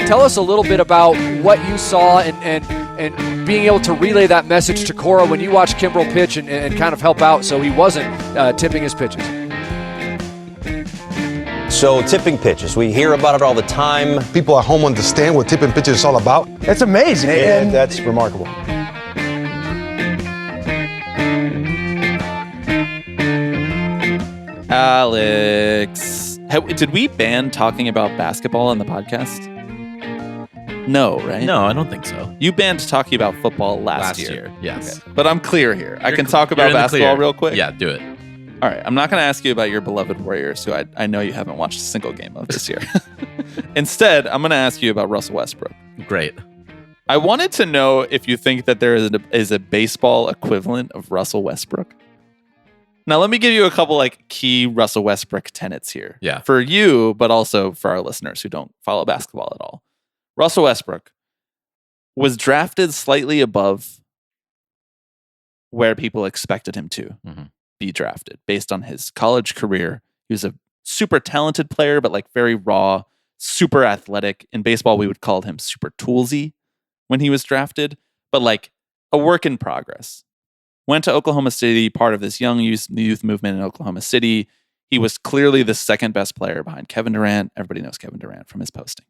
Tell us a little bit about what you saw and being able to relay that message to Cora when you watched Kimbrel pitch and kind of help out so he wasn't tipping his pitches. So tipping pitches, we hear about it all the time. People at home understand what tipping pitches is all about. It's amazing. And that's remarkable. Alex, did we ban talking about basketball on the podcast? No, right? No, I don't think so. You banned talking about football last year. Yes. Okay. But I'm clear here. I can talk about basketball real quick. Yeah, do it. All right. I'm not going to ask you about your beloved Warriors, who I know you haven't watched a single game of this year. Instead, I'm going to ask you about Russell Westbrook. Great. I wanted to know if you think that there is a baseball equivalent of Russell Westbrook. Now, let me give you a couple key Russell Westbrook tenets here. Yeah. For you, but also for our listeners who don't follow basketball at all. Russell Westbrook was drafted slightly above where people expected him to be drafted based on his college career. He was a super talented player, but very raw, super athletic. In baseball, we would call him super toolsy when he was drafted, but a work in progress. Went to Oklahoma City, part of this young youth movement in Oklahoma City. He was clearly the second best player behind Kevin Durant. Everybody knows Kevin Durant from his posting.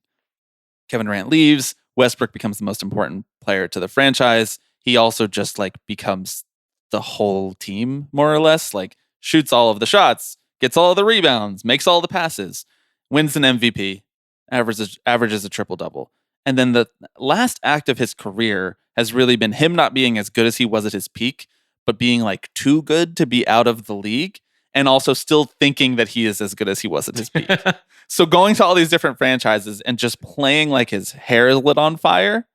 Kevin Durant leaves. Westbrook becomes the most important player to the franchise. He also just becomes the whole team, more or less. Shoots all of the shots, gets all of the rebounds, makes all the passes, wins an MVP, averages a triple-double. And then the last act of his career has really been him not being as good as he was at his peak, but being too good to be out of the league, and also still thinking that he is as good as he was at his peak. So going to all these different franchises and just playing his hair is lit on fire,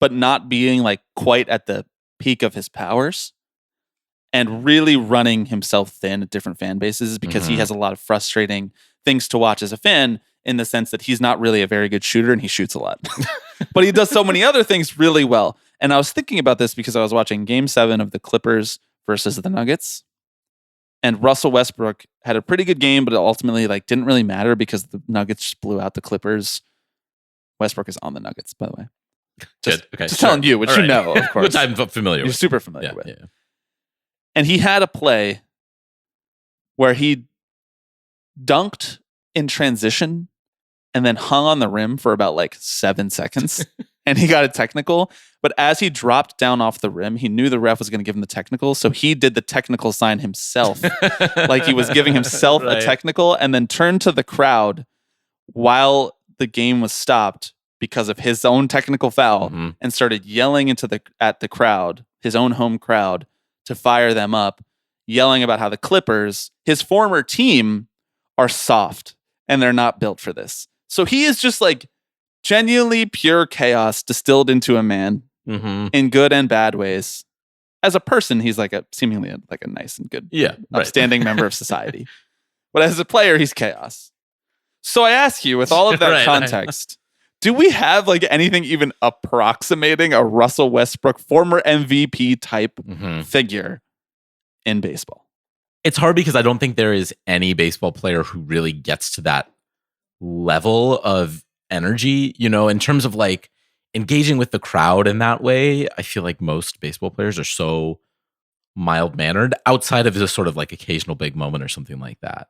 but not being quite at the peak of his powers, and really running himself thin at different fan bases because he has a lot of frustrating things to watch as a fan, in the sense that he's not really a very good shooter and he shoots a lot. But he does so many other things really well. And I was thinking about this because I was watching Game 7 of the Clippers versus the Nuggets. And Russell Westbrook had a pretty good game, but it ultimately didn't really matter because the Nuggets just blew out the Clippers. Westbrook is on the Nuggets, by the way. Good. Okay. Just telling you, which you know, of course. Which I'm familiar with. You're super familiar with. Yeah. And he had a play where he dunked in transition and then hung on the rim for about 7 seconds. And he got a technical. But as he dropped down off the rim, he knew the ref was going to give him the technical. So he did the technical sign himself. He was giving himself a technical, and then turned to the crowd while the game was stopped because of his own technical foul, and started yelling at the crowd, his own home crowd, to fire them up, yelling about how the Clippers, his former team, are soft and they're not built for this. So he is just genuinely pure chaos distilled into a man in good and bad ways. As a person, he's seemingly a nice and good, upstanding member of society. But as a player, he's chaos. So I ask you, with all of that context, do we have anything even approximating a Russell Westbrook, former MVP type figure in baseball? It's hard because I don't think there is any baseball player who really gets to that level of energy, in terms of engaging with the crowd in that way. I feel like most baseball players are so mild-mannered outside of this sort of occasional big moment or something like that.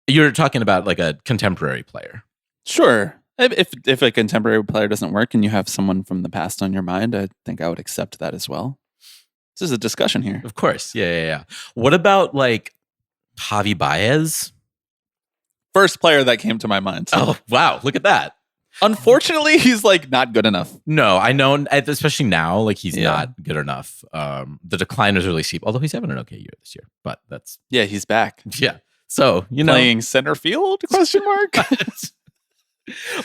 You're talking about a contemporary player. Sure. If a contemporary player doesn't work and you have someone from the past on your mind, I think I would accept that as well. This is a discussion here. Of course. Yeah. What about Javi Baez? First player that came to my mind. Oh, wow. Look at that. Unfortunately, he's not good enough. No, I know, especially now, he's not good enough. The decline was really steep, although he's having an okay year this year. But that's... Yeah, he's back. Yeah. So, Playing center field, question mark?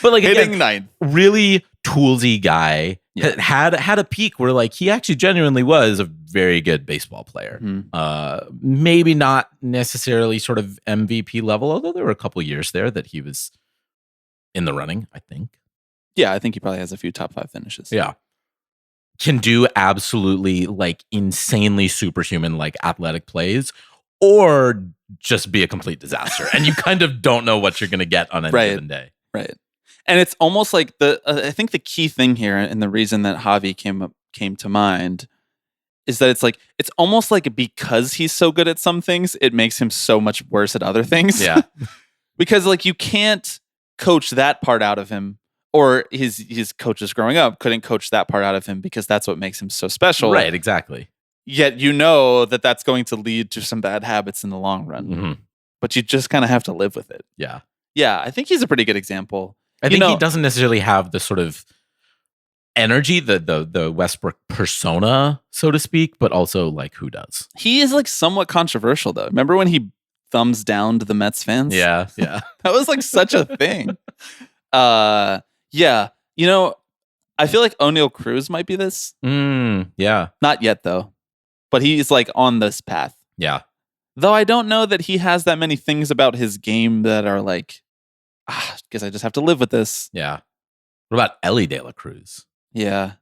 But hitting ninth. Really toolsy guy. Yeah. Had a peak where he actually genuinely was a very good baseball player. Maybe not necessarily sort of MVP level, although there were a couple years there that he was in the running, I think. Yeah, I think he probably has a few top 5 finishes. Yeah. Can do absolutely insanely superhuman athletic plays, or just be a complete disaster. And you kind of don't know what you're going to get on any given day. Right. And it's almost like I think the key thing here, and the reason that Javi came to mind, is that it's almost like because he's so good at some things, it makes him so much worse at other things. Yeah. Because like you can't coach that part out of him, or his coaches growing up couldn't coach that part out of him because that's what makes him so special. Right, exactly. Yet you know that that's going to lead to some bad habits in the long run. Mm-hmm. But you just kind of have to live with it. Yeah. Yeah, I think he's a pretty good example. I think he doesn't necessarily have the sort of energy, the Westbrook persona, so to speak, but also like who does. He is like somewhat controversial though. Remember when he thumbs down to the Mets fans? Yeah. That was like such a thing. Yeah. You know, I feel like O'Neal Cruz might be this. Yeah. Not yet though. But he's like on this path. Yeah. Though I don't know that he has that many things about his game that are like, guess I just have to live with this. Yeah. What about Ellie De La Cruz? Yeah.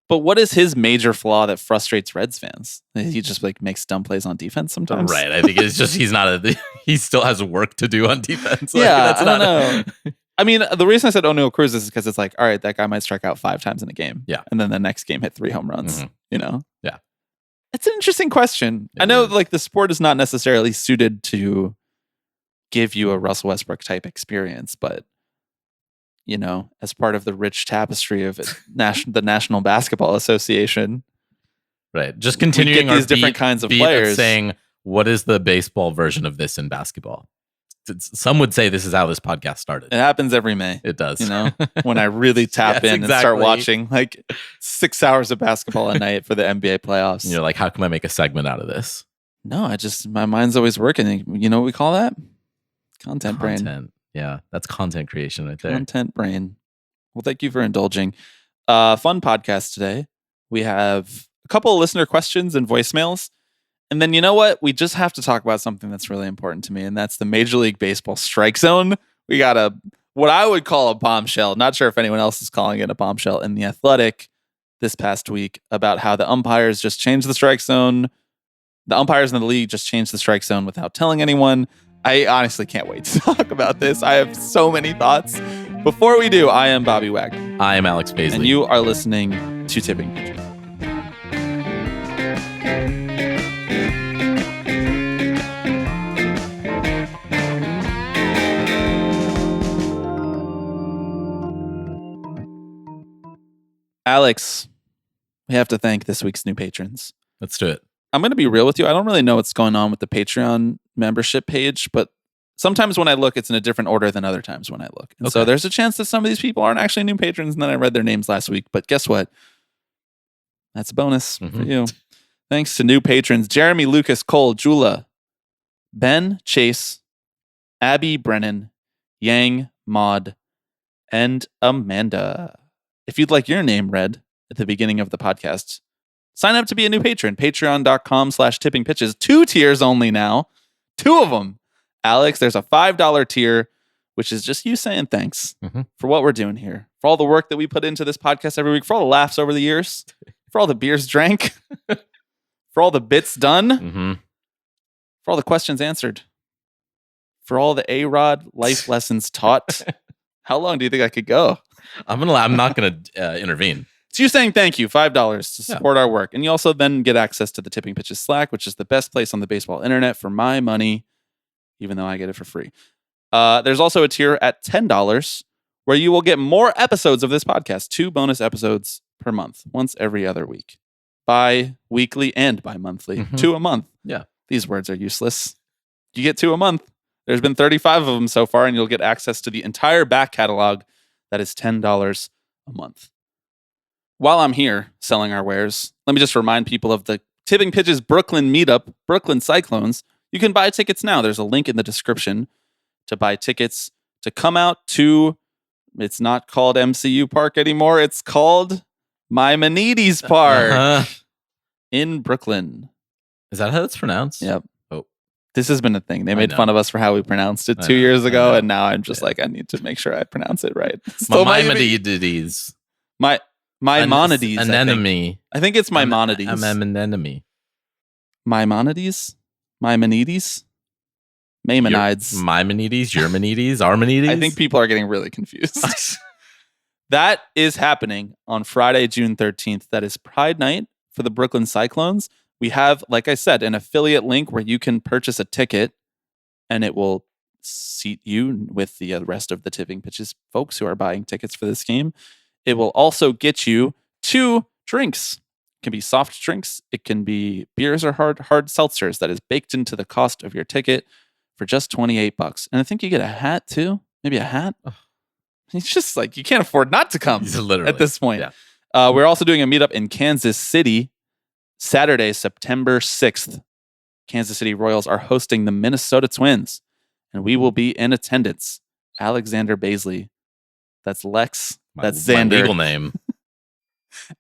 But what is his major flaw that frustrates Reds fans? He just like makes dumb plays on defense sometimes. Right. I think it's just he still has work to do on defense. Like, Yeah, I don't know. I mean, the reason I said O'Neal Cruz is because it's like, all right, that guy might strike out 5 times in a game. Yeah. And then the next game hit 3 home runs, you know? Yeah. It's an interesting question. I know like the sport is not necessarily suited to give you a Russell Westbrook type experience, but you know, as part of the rich tapestry of the National Basketball Association. Right. Just continuing these different kinds of players saying, what is the baseball version of this in basketball? Some would say this is how this podcast started. It happens every May. It does. You know, when I really tap in and start watching like 6 hours of basketball a night for the NBA playoffs. And you're like, how can I make a segment out of this? No, my mind's always working. You know what we call that? Content brain. Yeah, that's content creation right there. Content brain. Well, thank you for indulging. Fun podcast today. We have a couple of listener questions and voicemails. And then you know what? We just have to talk about something that's really important to me, and that's the Major League Baseball strike zone. We got what I would call a bombshell. Not sure if anyone else is calling it a bombshell in The Athletic this past week about how the umpires just changed the strike zone. The umpires in the league just changed the strike zone without telling anyone. I honestly can't wait to talk about this. I have so many thoughts. Before we do, I am Bobby Wagner. I am Alex Paisley. And you are listening to Tipping Pitches. Alex, we have to thank this week's new patrons. Let's do it. I'm going to be real with you. I don't really know what's going on with the Patreon membership page, but sometimes when I look, it's in a different order than other times when I look. And so there's a chance that some of these people aren't actually new patrons, and then I read their names last week. But guess what? That's a bonus for you. Thanks to new patrons, Jeremy, Lucas, Cole, Jula, Ben, Chase, Abby, Brennan, Yang, Maud, and Amanda. If you'd like your name read at the beginning of the podcast, sign up to be a new patron. Patreon.com/tippingpitches. 2 tiers only now. 2 of them. Alex, there's a $5 tier, which is just you saying thanks for what we're doing here, for all the work that we put into this podcast every week, for all the laughs over the years, for all the beers drank, for all the bits done, for all the questions answered, for all the A-Rod life lessons taught. How long do you think I could go? I'm not gonna intervene. So you're saying thank you, $5 to support our work. And you also then get access to the Tipping Pitches Slack, which is the best place on the baseball internet for my money, even though I get it for free. There's also a tier at $10 where you will get more episodes of this podcast, 2 bonus episodes per month, once every other week, bi-weekly and bi-monthly, 2 a month. Yeah. These words are useless. You get 2 a month. There's been 35 of them so far, and you'll get access to the entire back catalog. That is $10 a month. While I'm here selling our wares, let me just remind people of the Tipping Pitches Brooklyn meetup, Brooklyn Cyclones. You can buy tickets now. There's a link in the description to buy tickets to come out to, it's not called MCU Park anymore. It's called Maimonides Park in Brooklyn. Is that how it's pronounced? Yep. Oh. This has been a thing. They made fun of us for how we pronounced it 2 years ago, and now I'm just like, I need to make sure I pronounce it right. Maimonides. Maimonides. Anemone. I think it's Maimonides. Anemone. Maimonides? Maimonides? Maimonides. Maimonides, Eumenides, Armenides. I think people are getting really confused. That is happening on Friday, June 13th. That is Pride Night for the Brooklyn Cyclones. We have, like I said, an affiliate link where you can purchase a ticket and it will seat you with the rest of the Tipping Pitches folks who are buying tickets for this game. It will also get you 2 drinks. It can be soft drinks. It can be beers or hard seltzers that is baked into the cost of your ticket for just $28. And I think you get a hat too. Maybe a hat. It's just like you can't afford not to come at this point. Yeah. We're also doing a meetup in Kansas City Saturday, September 6th. Kansas City Royals are hosting the Minnesota Twins, and we will be in attendance. Alexander Baisley. That's Lex. That's Xander. My legal name.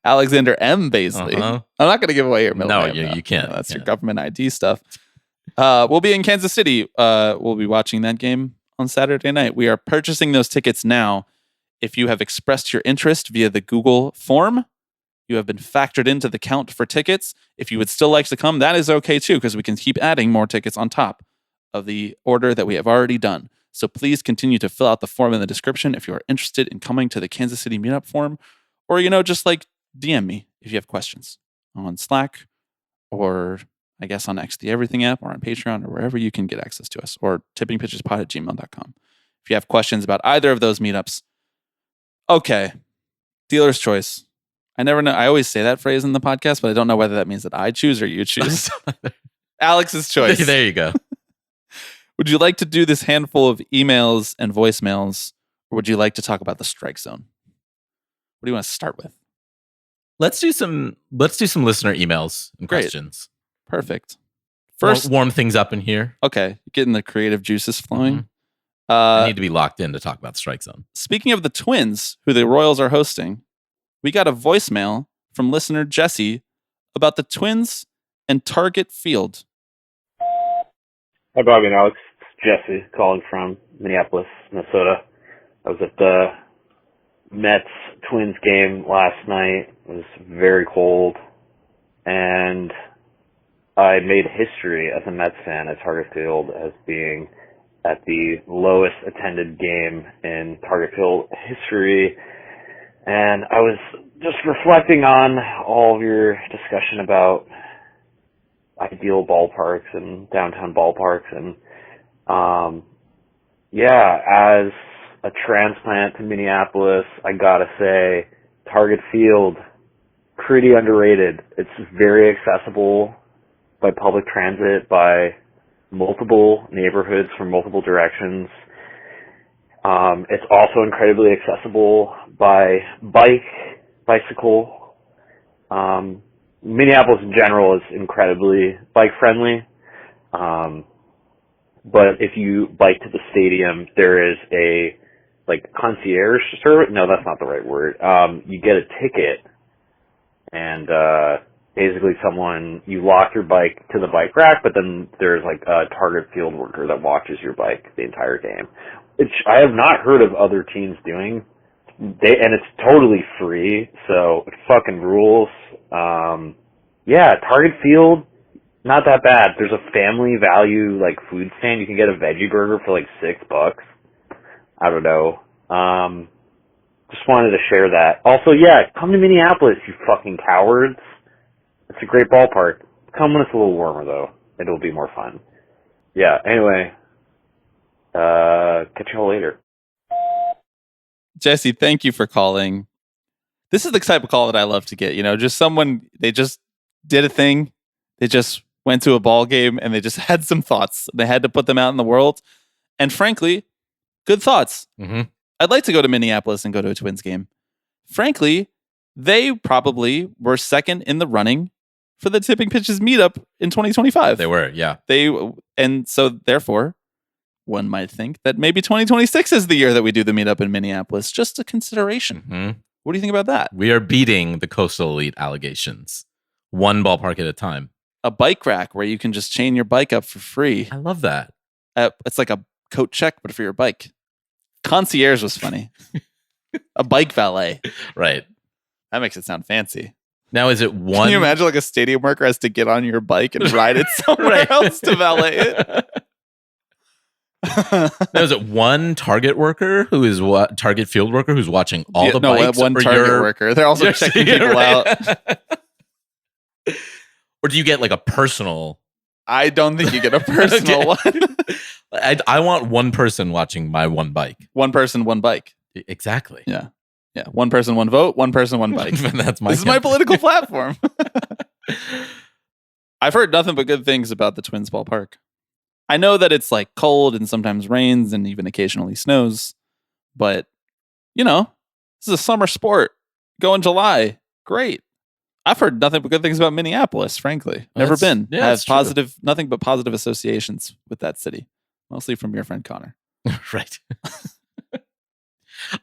Alexander M. Baisley. I'm not going to give away your middle name. No, you can't. That's your government ID stuff. We'll be in Kansas City. We'll be watching that game on Saturday night. We are purchasing those tickets now. If you have expressed your interest via the Google form, you have been factored into the count for tickets. If you would still like to come, that is okay too, because we can keep adding more tickets on top of the order that we have already done. So please continue to fill out the form in the description if you are interested in coming to the Kansas City meetup form, or, just like DM me if you have questions on Slack, or I guess on X the Everything app, or on Patreon, or wherever you can get access to us, or tippingpitchespod@gmail.com. If you have questions about either of those meetups, okay, dealer's choice. I never know. I always say that phrase in the podcast, but I don't know whether that means that I choose or you choose. Alex's choice. There you go. Would you like to do this handful of emails and voicemails, or would you like to talk about the strike zone? What do you want to start with? Let's do some listener emails and questions. Perfect. First, warm things up in here. Okay, getting the creative juices flowing. Mm-hmm. I need to be locked in to talk about the strike zone. Speaking of the Twins, who the Royals are hosting, we got a voicemail from listener Jesse about the Twins and Target Field. Hi, Bobby and Alex. It's Jesse calling from Minneapolis, Minnesota. I was at the Mets-Twins game last night. It was very cold, and I made history as a Mets fan at Target Field as being at the lowest attended game in Target Field history. And I was just reflecting on all of your discussion about ideal ballparks and downtown ballparks. And, as a transplant to Minneapolis, I gotta say, Target Field, pretty underrated. It's very accessible by public transit, by multiple neighborhoods from multiple directions. It's also incredibly accessible by bicycle. Minneapolis in general is incredibly bike friendly. But if you bike to the stadium, there is a concierge service. No, that's not the right word. You get a ticket, and basically you lock your bike to the bike rack, but then there's a Target Field worker that watches your bike the entire game, which I have not heard of other teams doing. And it's totally free, so it fucking rules. Target Field, not that bad. There's a family value food stand. You can get a veggie burger for $6. I don't know. Just wanted to share that. Also, come to Minneapolis, you fucking cowards. It's a great ballpark. Come when it's a little warmer, though. It'll be more fun. Anyway. Catch you all later. Jesse, thank you for calling. This is the type of call that I love to get. Just someone, they just did a thing. They just went to a ball game and they just had some thoughts. They had to put them out in the world. And frankly, good thoughts. Mm-hmm. I'd like to go to Minneapolis and go to a Twins game. Frankly, they probably were second in the running for the Tipping Pitches meetup in 2025. They were, yeah. And so therefore, one might think that maybe 2026 is the year that we do the meetup in Minneapolis. Just a consideration. Mm-hmm. What do you think about that? We are beating the Coastal Elite allegations. One ballpark at a time. A bike rack where you can just chain your bike up for free. I love that. It's like a coat check, but for your bike. Concierge was funny. A bike valet. Right. That makes it sound fancy. Now, is it Can one? you imagine like a stadium worker has to get on your bike and ride it somewhere else to valet it? Now, is it one Target worker who is Target field worker who's watching all the bikes? One or Target you're- worker. They're also checking people out. Or do you get like a personal? I don't think you get a personal Okay. one. I want one person watching my one bike. One person, one bike. Exactly. Yeah. Yeah. One person, one vote. One person, one bike. That's my. This is my political platform. I've heard nothing but good things about the Twins ballpark. I know that it's like cold and sometimes rains and even occasionally snows, but this is a summer sport. Go in July. Great. I've heard nothing but good things about Minneapolis, frankly. Never been. Yeah, I have it's true. nothing but positive associations with that city, mostly from your friend Connor. Right.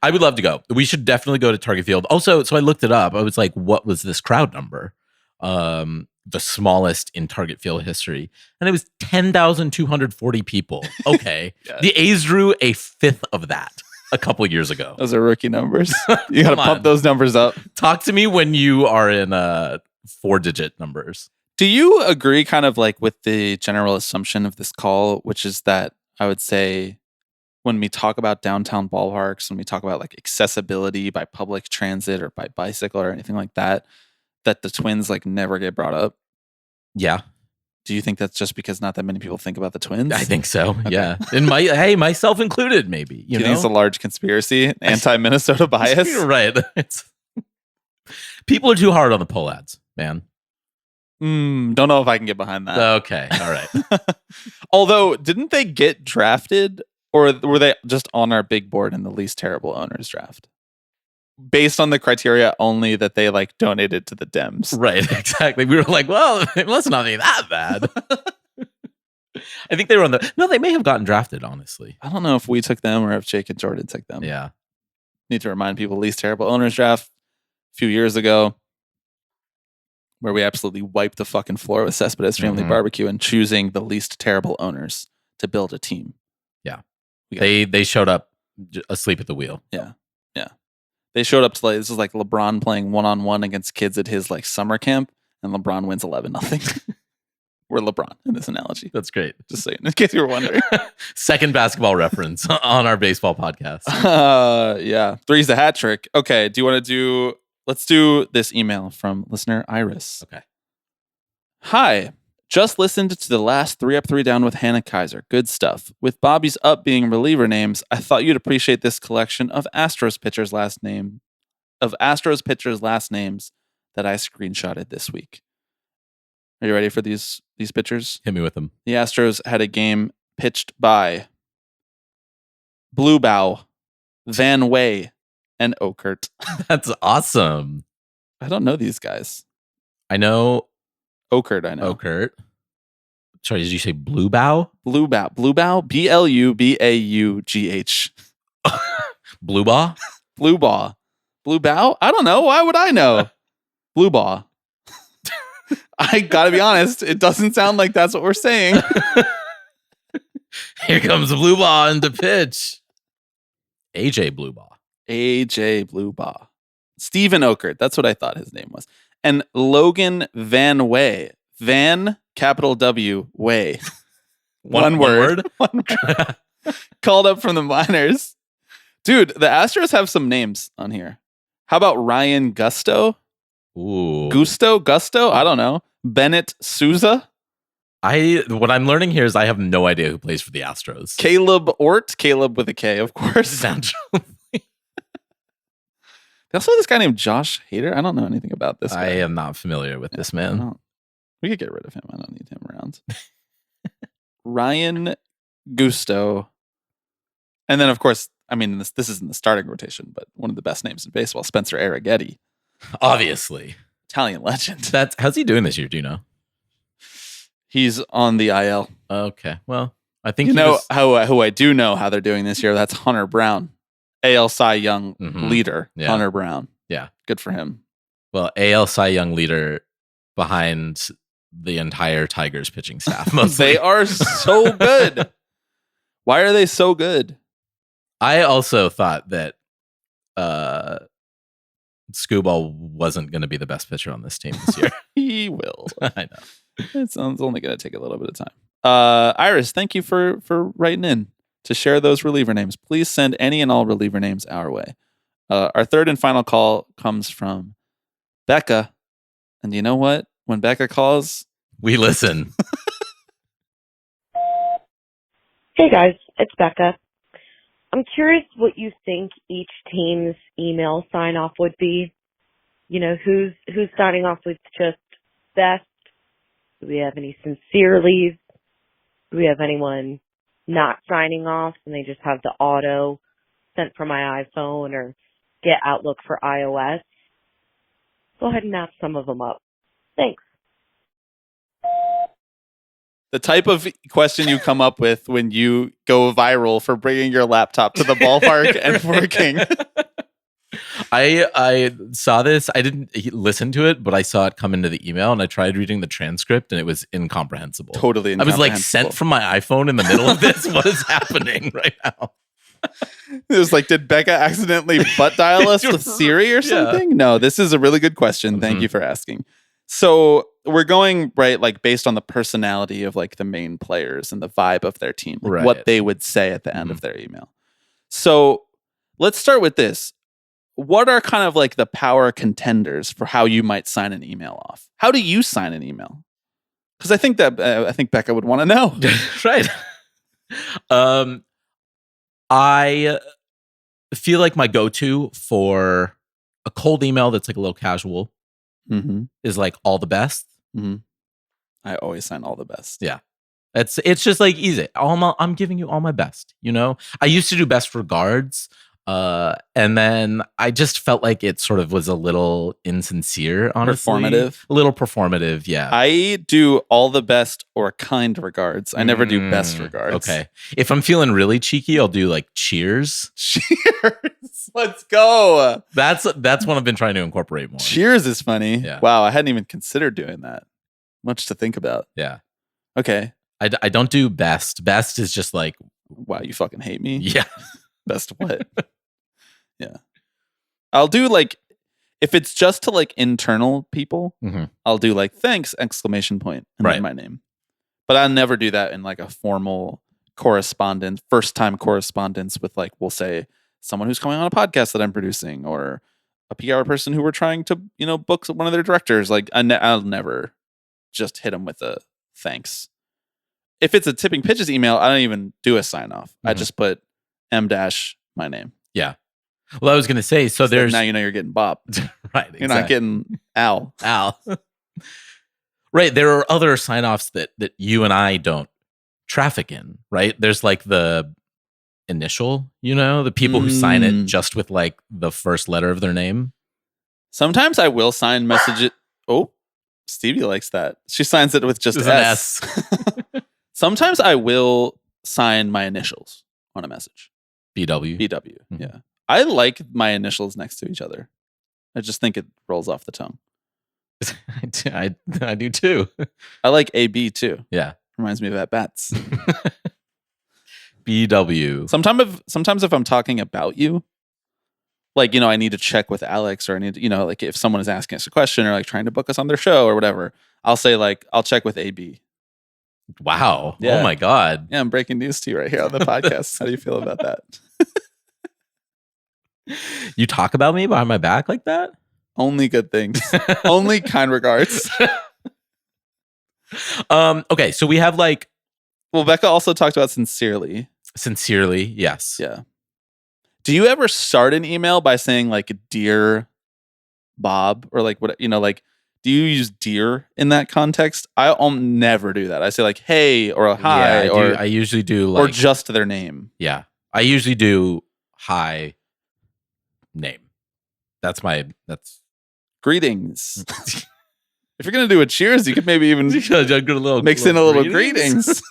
I would love to go. We should definitely go to Target Field. Also, so I looked it up. I was like, what was this crowd number? The smallest in Target Field history. And it was 10,240 people. Okay. Yeah. The A's drew a fifth of that a couple years ago. Those are rookie numbers. You got to Come pump on. those numbers up. Talk to me when you are in 4-digit numbers. Do you agree kind of like with the general assumption of this call, which is that I would say when we talk about downtown ballparks, when we talk about like accessibility by public transit or by bicycle or anything like that, that the Twins like never get brought up? Yeah, Do you think that's just because not that many people think about the Twins? I think so. Yeah. And myself included, maybe. Do you think it's a know? large conspiracy, anti-Minnesota bias? You're right. It's people are too hard on the poll ads, man. Don't know if I can get behind that. Okay. All right. Although, didn't they get drafted, or were they just on our big board in the least terrible owners draft? Based on the criteria only that they like donated to the Dems. Right. Exactly. We were like, well, it must not be that bad. I think they were on the. No, they may have gotten drafted, honestly. I don't know if we took them or if Jake and Jordan took them. Yeah. Need to remind people, least terrible owners draft a few years ago, where we absolutely wiped the fucking floor with Cespedes Family Mhm. Barbecue and choosing the least terrible owners to build a team. Yeah. We got- They showed up asleep at the wheel. Yeah. They showed up to like, this is like LeBron playing one-on-one against kids at his like summer camp, and LeBron wins 11-0. We're LeBron in this analogy. That's great. Just saying, in case you were wondering. Second basketball reference on our baseball podcast. Yeah. 3's the hat trick. Okay. Do you want to let's do this email from listener Iris. Okay. Hi. Just listened to the last 3 Up, 3 Down with Hannah Kaiser. Good stuff. With Bobby's Up being reliever names, I thought you'd appreciate this collection of Astros pitchers' last names that I screenshotted this week. Are you ready for these pitchers? Hit me with them. The Astros had a game pitched by Bluebow, Van Way, and Okert. That's awesome. I don't know these guys. I know Okert, I know. Okert. Sorry, did you say Bluebow? Bluebow. Blubaugh. Bluebaw? Bluebaw. Bluebow? I don't know. Why would I know? Bluebaw. I gotta be honest, it doesn't sound like that's what we're saying. Here comes Bluebaw into pitch. AJ Bluebaw. AJ Bluebaugh. Stephen Okert. That's what I thought his name was. And Logan Van Way. Van, capital W, Way. One word. One word. Called up from the minors. Dude, the Astros have some names on here. How about Ryan Gusto? Ooh. Gusto? I don't know. Bennett Souza? What I'm learning here is I have no idea who plays for the Astros. Caleb Ort? Caleb with a K, of course. They also have this guy named Josh Hader. I don't know anything about this guy. I am not familiar with this man. We could get rid of him. I don't need him around. Ryan Gusto. And then, of course, I mean, this isn't the starting rotation, but one of the best names in baseball, Spencer Arrighetti. Obviously. Italian legend. How's he doing this year? Do you know? He's on the IL. Okay. Well, I think You know who I do know how they're doing this year? That's Hunter Brown. AL Cy Young leader, Yeah. Hunter Brown. Yeah. Good for him. Well, AL Cy Young leader behind the entire Tigers pitching staff. Mostly. They are so good. Why are they so good? I also thought that Scuba wasn't going to be the best pitcher on this team this year. He will. I know. It's only going to take a little bit of time. Iris, thank you for writing in to share those reliever names. Please send any and all reliever names our way. Our third and final call comes from Becca. And you know what? When Becca calls, We listen. Hey guys, it's Becca. I'm curious what you think each team's email sign off would be. You know, who's signing off with just best? Do we have any sincerely's? Do we have anyone not signing off and they just have the auto sent from my iPhone or get Outlook for iOS? Go ahead and map some of them up. Thanks. the type of question you come up with when you go viral for bringing your laptop to the ballpark and working. I saw this. I didn't listen to it, but I saw it come into the email, and I tried reading the transcript, and it was incomprehensible. Totally I was like, incomprehensible. sent from my iPhone in the middle of this? What is happening right now? It was like, did Becca accidentally butt dial us with Siri or something? No, this is a really good question. Thank you for asking. So we're going, right, like based on the personality of like the main players and the vibe of their team, like what they would say at the end of their email. So let's start with this. What are kind of like the power contenders for how you might sign an email off? How do you sign an email? Because I think that I think Becca would want to know. Right. I feel like my go-to for a cold email that's like a little casual is like all the best. I always sign all the best. Yeah. It's just like easy. I'm giving you all my best, you know? I used to do best regards. And then I just felt like it sort of was a little insincere, honestly. Performative? A little performative, yeah. I do all the best or kind regards. I never do best regards. Okay. If I'm feeling really cheeky, I'll do like cheers. Cheers. Let's go. That's one I've been trying to incorporate more. Cheers is funny. Yeah. Wow, I hadn't even considered doing that. Much to think about. Yeah. Okay. I don't do best. Best is just like, wow, you fucking hate me? yeah. Best what? Yeah. I'll do like, if it's just to like internal people, I'll do like thanks, exclamation point, and then my name. But I'll never do that in like a formal correspondence, first time correspondence with like, we'll say someone who's coming on a podcast that I'm producing or a PR person who we're trying to, you know, book one of their directors. Like I'll never just hit them with a thanks. If it's a tipping pitches email, I don't even do a sign off. I just put M- my name. Yeah. Well, I was going to say, so there's... now you know you're getting Bob. Right. You're not getting Al. Right. There are other sign-offs that you and I don't traffic in, right? There's like the initial, you know, the people who sign it just with like the first letter of their name. Sometimes I will sign messages. Oh, Stevie likes that. She signs it with just An S. Sometimes I will sign my initials on a message. BW. Yeah. I like my initials next to each other. I just think it rolls off the tongue. I do too. I like AB too. Yeah. Reminds me of at bats. BW. Sometimes if I'm talking about you, like, you know, I need to check with Alex or I need to, you know, like if someone is asking us a question or like trying to book us on their show or whatever, I'll say like, I'll check with AB. Wow. Yeah. Oh my God. Yeah, I'm breaking news to you right here on the podcast. How do you feel about that? You talk about me behind my back like that? Only good things. Only kind regards. Okay, so we have like... Well, Becca also talked about sincerely. Sincerely, yes. Yeah. Do you ever start an email by saying like, dear Bob, or like what, you know, like, do you use dear in that context? I'll never do that. I say like, hey, or hi, or I usually do like... or just their name. Yeah. I usually do hi, name. That's Greetings. If you're going to do a cheers, you could maybe even mix in a little greetings.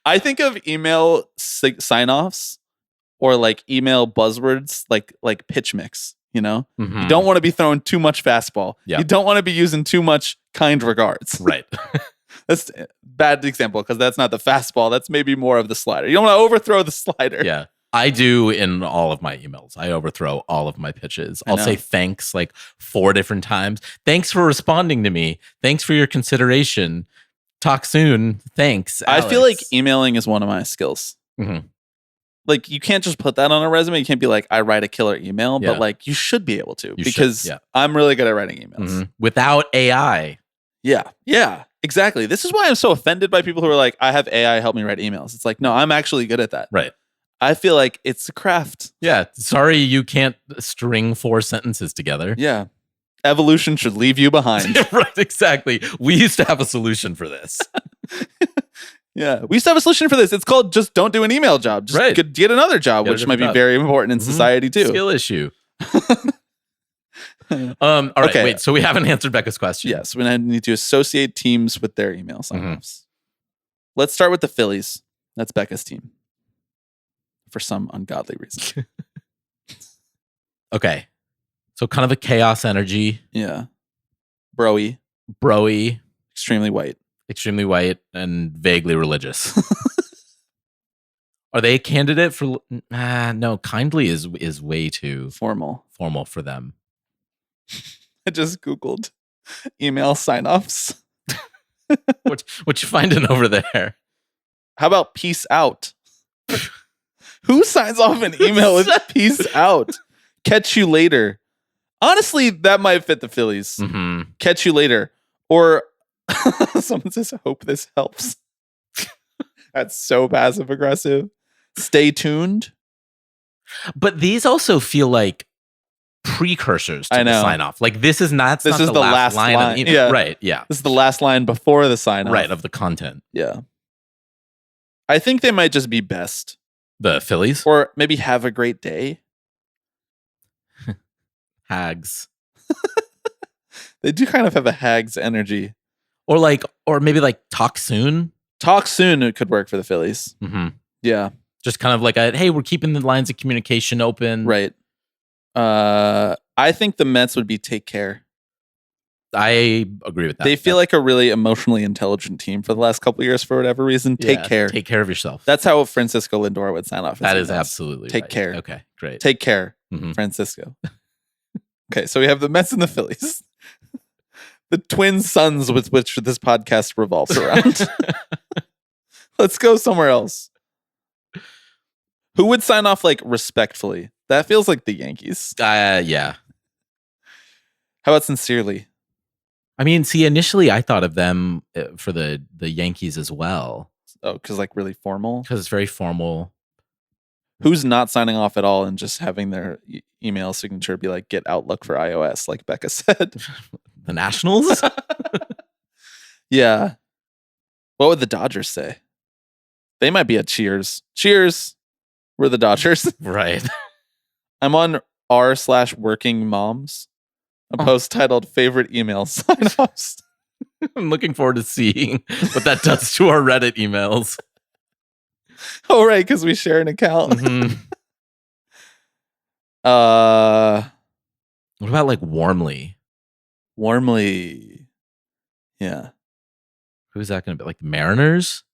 I think of email sign-offs or like email buzzwords like pitch mix, you know? You don't want to be throwing too much fastball. Yep. You don't want to be using too much kind regards. Right. That's a bad example because that's not the fastball. That's maybe more of the slider. You don't want to overthrow the slider. Yeah. I do in all of my emails. I overthrow all of my pitches. I'll say thanks like 4 different times. Thanks for responding to me. Thanks for your consideration. Talk soon. Thanks, Alex. I feel like emailing is one of my skills. Mm-hmm. Like, you can't just put that on a resume. You can't be like, I write a killer email, but like, you should be able to because I'm really good at writing emails. Mm-hmm. Without AI. Yeah, exactly. This is why I'm so offended by people who are like, I have AI help me write emails. It's like, no, I'm actually good at that. Right. I feel like it's a craft. Yeah. Sorry you can't string 4 sentences together. Yeah. Evolution should leave you behind. Right, exactly. We used to have a solution for this. Yeah. We used to have a solution for this. It's called just don't do an email job. Just get another job, which might be very important in society too. Skill issue. All right, wait. So we haven't answered Becca's question. Yes, we need to associate teams with their email sign-offs. Let's start with the Phillies. That's Becca's team. For some ungodly reason. Okay. So kind of a chaos energy. Yeah. Broy. Extremely white and vaguely religious. Are they a candidate for no, kindly is way too formal for them. I just Googled email sign-offs. What you finding over there? How about peace out? Who signs off an email with peace out? Catch you later. Honestly, that might fit the Phillies. Mm-hmm. Catch you later. Or someone says, hope this helps. That's so passive aggressive. Stay tuned. But these also feel like precursors to the sign off. Like this is not the last line. Yeah. Right. Yeah. This is the last line before the sign off. Right. Of the content. Yeah. I think they might just be best. The Phillies? Or maybe have a great day. Hags. They do kind of have a hags energy. Or maybe like talk soon. Talk soon. It could work for the Phillies. Mm-hmm. Yeah. Just kind of like hey, we're keeping the lines of communication open. Right. I think the Mets would be take care. I agree with that. They feel like a really emotionally intelligent team for the last couple of years for whatever reason. Take care. Take care of yourself. That's how Francisco Lindor would sign off. That is absolutely take right. care. Okay, great. Take care, Francisco. Okay, so we have the Mets and the Phillies. The twin suns with which this podcast revolves around. Let's go somewhere else. Who would sign off like respectfully? That feels like the Yankees. Yeah. How about sincerely? I mean, see, initially I thought of them for the Yankees as well. Oh, because like really formal? Because it's very formal. Who's not signing off at all and just having their email signature be like, get Outlook for iOS, like Becca said? The Nationals? Yeah. What would the Dodgers say? They might be a cheers. Cheers. We're the Dodgers. Right. I'm on r/working moms. A post titled favorite email sign-offs. I'm looking forward to seeing what that does to our Reddit emails. Oh, right, because we share an account. Mm-hmm. What about like warmly? Warmly. Yeah. Who's that going to be? Like the Mariners?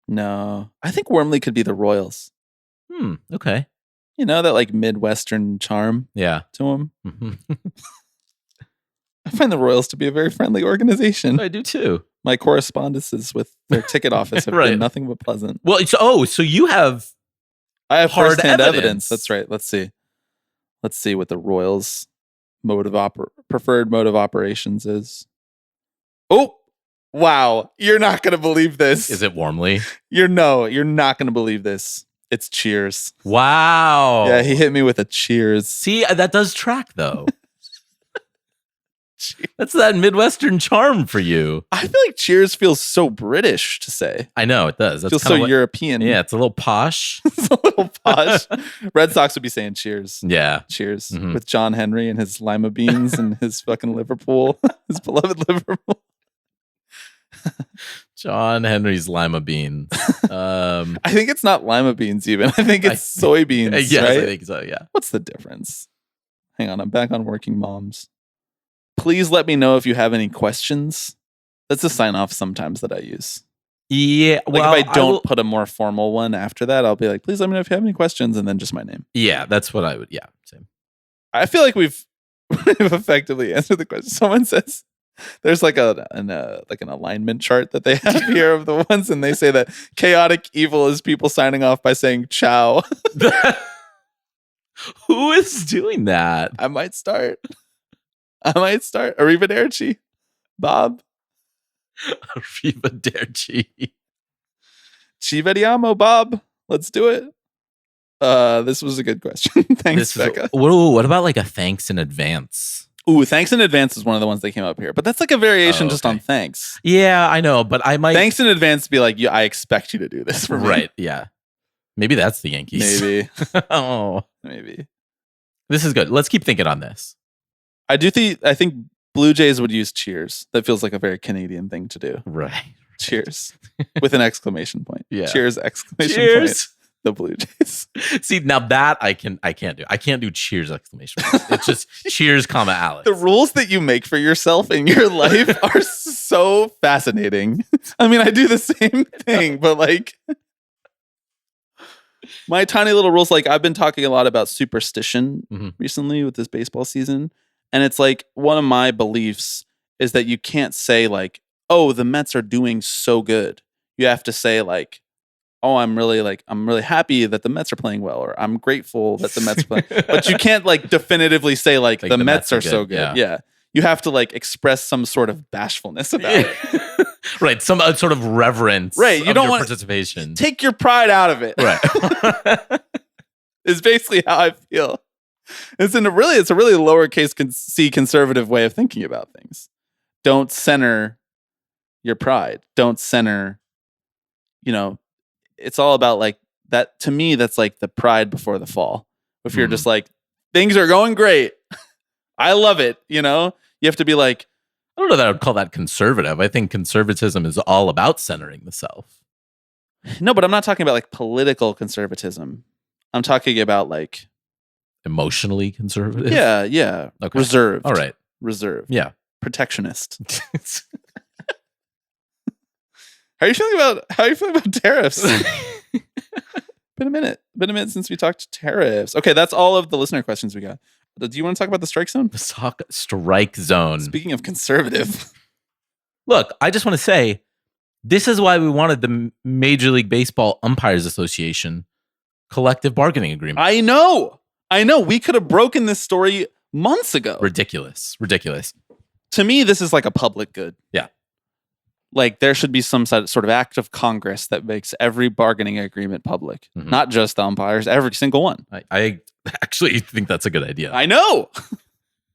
No. I think warmly could be the Royals. Okay. You know, that like Midwestern charm to them. Mm-hmm. I find the Royals to be a very friendly organization. I do too. My correspondences with their ticket office have been nothing but pleasant. Well, so you have I have hard first-hand evidence. evidence. That's right. Let's see what the Royals' preferred mode of operations is. Oh, wow. You're not going to believe this. Is it warmly? You're not going to believe this. It's cheers. Wow. Yeah, he hit me with a cheers. See, that does track though. That's that Midwestern charm for you. I feel like cheers feels so British to say. I know it does. It feels so European. Yeah, it's a little posh. It's a little posh. Red Sox would be saying cheers. Yeah. Cheers. Mm-hmm. With John Henry and his lima beans and his fucking Liverpool. His beloved Liverpool. John Henry's lima beans. I think it's not lima beans even. I think it's soybeans. Yes, right? I think so, yeah. What's the difference? Hang on, I'm back on Working Moms. Please let me know if you have any questions. That's a sign off sometimes that I use. Yeah. Like Well, if I don't put a more formal one after that, I'll be like, please let me know if you have any questions, and then just my name. Yeah, that's what I would. Yeah, same. I feel like we've effectively answered the question. Someone says there's like an alignment chart that they have here of the ones, and they say that chaotic evil is people signing off by saying ciao. Who is doing that? I might start. Arrivederci, Bob. Arrivederci. Ci vediamo, Bob. Let's do it. This was a good question. Thanks, Becca. What about like a thanks in advance? Ooh, thanks in advance is one of the ones that came up here, but that's like a variation just on thanks. Yeah, I know, but I might thanks in advance be like, I expect you to do this for me. Right? Yeah, maybe that's the Yankees. Maybe. Oh, maybe. This is good. Let's keep thinking on this. I think Blue Jays would use cheers. That feels like a very Canadian thing to do. Right. Cheers with an exclamation point. Yeah. Cheers! Exclamation Cheers. point. The Blue Jays. See, now that I can't do. I can't do cheers exclamation point. It's just cheers, comma Alex. The rules that you make for yourself in your life are so fascinating. I mean, I do the same thing, but like my tiny little rules, like I've been talking a lot about superstition recently with this baseball season. And it's like one of my beliefs is that you can't say like, oh, the Mets are doing so good. You have to say like, oh, I'm really happy that the Mets are playing well, or I'm grateful that the Mets are playing. But you can't like definitively say like the Mets are so good. Yeah. You have to like express some sort of bashfulness about it. Right. Some sort of reverence. Right. You don't want participation. Take your pride out of it. Right. Is basically how I feel. It's a really lowercase c conservative way of thinking about things. Don't center your pride. Don't center, it's all about like that. To me, that's like the pride before the fall. If you're just like, things are going great. I love it. You have to be like, I don't know that I would call that conservative. I think conservatism is all about centering the self. No, but I'm not talking about like political conservatism. I'm talking about like emotionally conservative. Yeah. Okay. Reserved. All right. Reserved. Yeah. Protectionist. How are you feeling about tariffs? Been a minute since we talked tariffs. Okay, that's all of the listener questions we got. Do you want to talk about the strike zone? Strike zone. Speaking of conservative. Look, I just want to say, this is why we wanted the Major League Baseball Umpires Association collective bargaining agreement. I know. We could have broken this story months ago. Ridiculous. To me, this is like a public good. Yeah. Like there should be some sort of act of Congress that makes every bargaining agreement public, not just the umpires, every single one. I actually think that's a good idea. I know.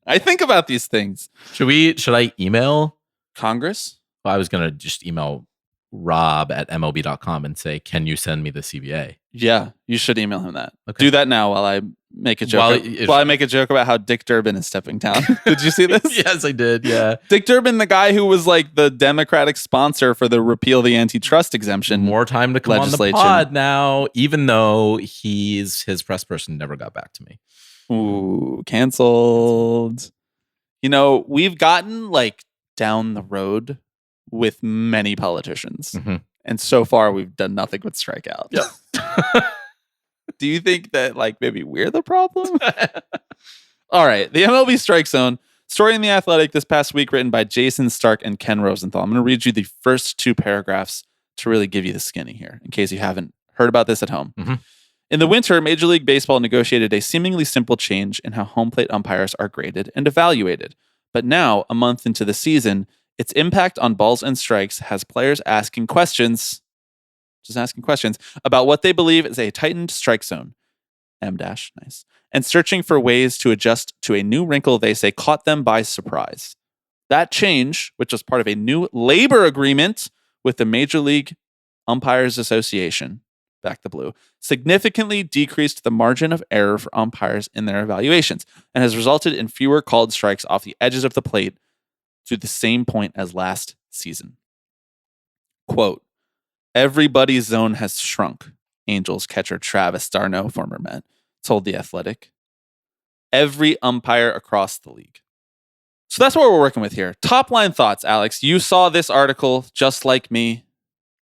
I think about these things. Should I email Congress? Well, I was going to just email Rob at MLB.com and say, can you send me the CBA? Yeah, you should email him that. Okay. Do that now while I make a joke. While I make a joke about how Dick Durbin is stepping down. Did you see this? Yes, I did. Yeah. Dick Durbin, the guy who was like the Democratic sponsor for the repeal the antitrust exemption. More time to come on the pod now, even though his press person never got back to me. Ooh, canceled. We've gotten like down the road with many politicians. And so far we've done nothing but strike out. Yep. Do you think that like maybe we're the problem? All right. The MLB strike zone story in The Athletic this past week written by Jason Stark and Ken Rosenthal. I'm going to read you the first two paragraphs to really give you the skinny here in case you haven't heard about this at home. In the winter, Major League Baseball negotiated a seemingly simple change in how home plate umpires are graded and evaluated. But now, a month into the season, its impact on balls and strikes has players asking questions about what they believe is a tightened strike zone. Nice. And searching for ways to adjust to a new wrinkle they say caught them by surprise. That change, which was part of a new labor agreement with the Major League Umpires Association, back the blue, significantly decreased the margin of error for umpires in their evaluations and has resulted in fewer called strikes off the edges of the plate to the same point as last season. Quote, everybody's zone has shrunk, Angels catcher Travis d'Arnaud, former Met, told The Athletic. Every umpire across the league. So that's what we're working with here. Top line thoughts, Alex. You saw this article just like me.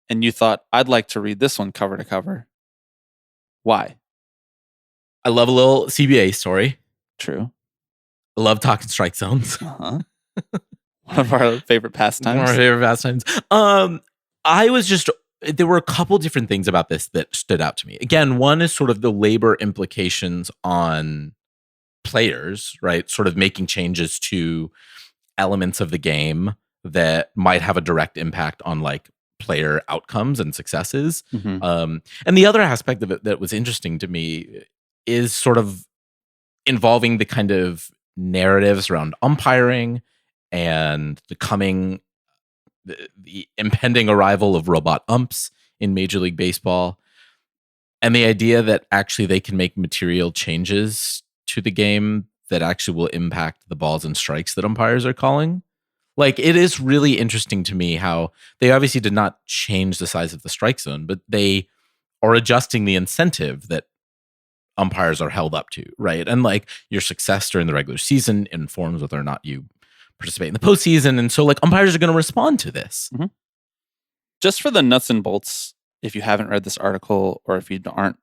and you thought, I'd like to read this one cover to cover. Why? I love a little CBA story. True. I love talking strike zones. Uh-huh. One of our favorite pastimes. One of our favorite pastimes. There were a couple different things about this that stood out to me. Again, one is sort of the labor implications on players, right? Sort of making changes to elements of the game that might have a direct impact on like player outcomes and successes. Mm-hmm. And the other aspect of it that was interesting to me is sort of involving the kind of narratives around umpiring and the impending arrival of robot umps in Major League Baseball, and the idea that actually they can make material changes to the game that actually will impact the balls and strikes that umpires are calling. Like, it is really interesting to me how they obviously did not change the size of the strike zone, but they are adjusting the incentive that umpires are held up to, right? And like, your success during the regular season informs whether or not you participate in the postseason, and so like umpires are going to respond to this. Mm-hmm. Just for the nuts and bolts, if you haven't read this article or if you aren't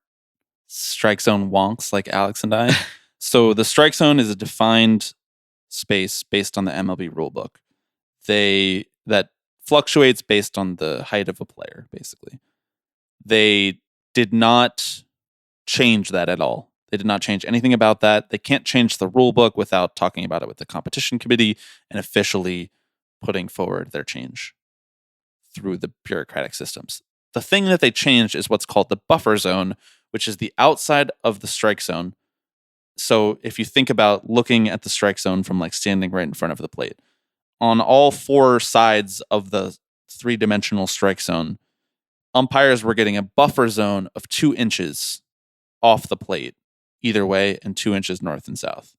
strike zone wonks like Alex and I, so the strike zone is a defined space based on the MLB rulebook. That fluctuates based on the height of a player, basically. They did not change that at all. They did not change anything about that. They can't change the rule book without talking about it with the competition committee and officially putting forward their change through the bureaucratic systems. The thing that they changed is what's called the buffer zone, which is the outside of the strike zone. So if you think about looking at the strike zone from like standing right in front of the plate, on all four sides of the three-dimensional strike zone, umpires were getting a buffer zone of 2 inches off the plate either way, and 2 inches north and south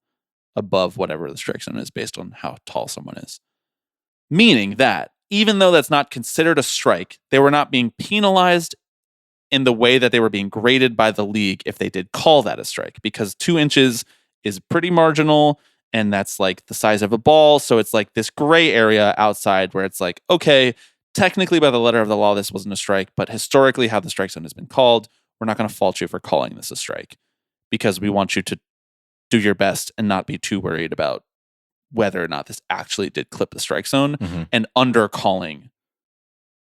above whatever the strike zone is based on how tall someone is. Meaning that even though that's not considered a strike, they were not being penalized in the way that they were being graded by the league if they did call that a strike, because 2 inches is pretty marginal, and that's like the size of a ball. So it's like this gray area outside where it's like, okay, technically by the letter of the law, this wasn't a strike, but historically how the strike zone has been called, we're not going to fault you for calling this a strike, because we want you to do your best and not be too worried about whether or not this actually did clip the strike zone, and under calling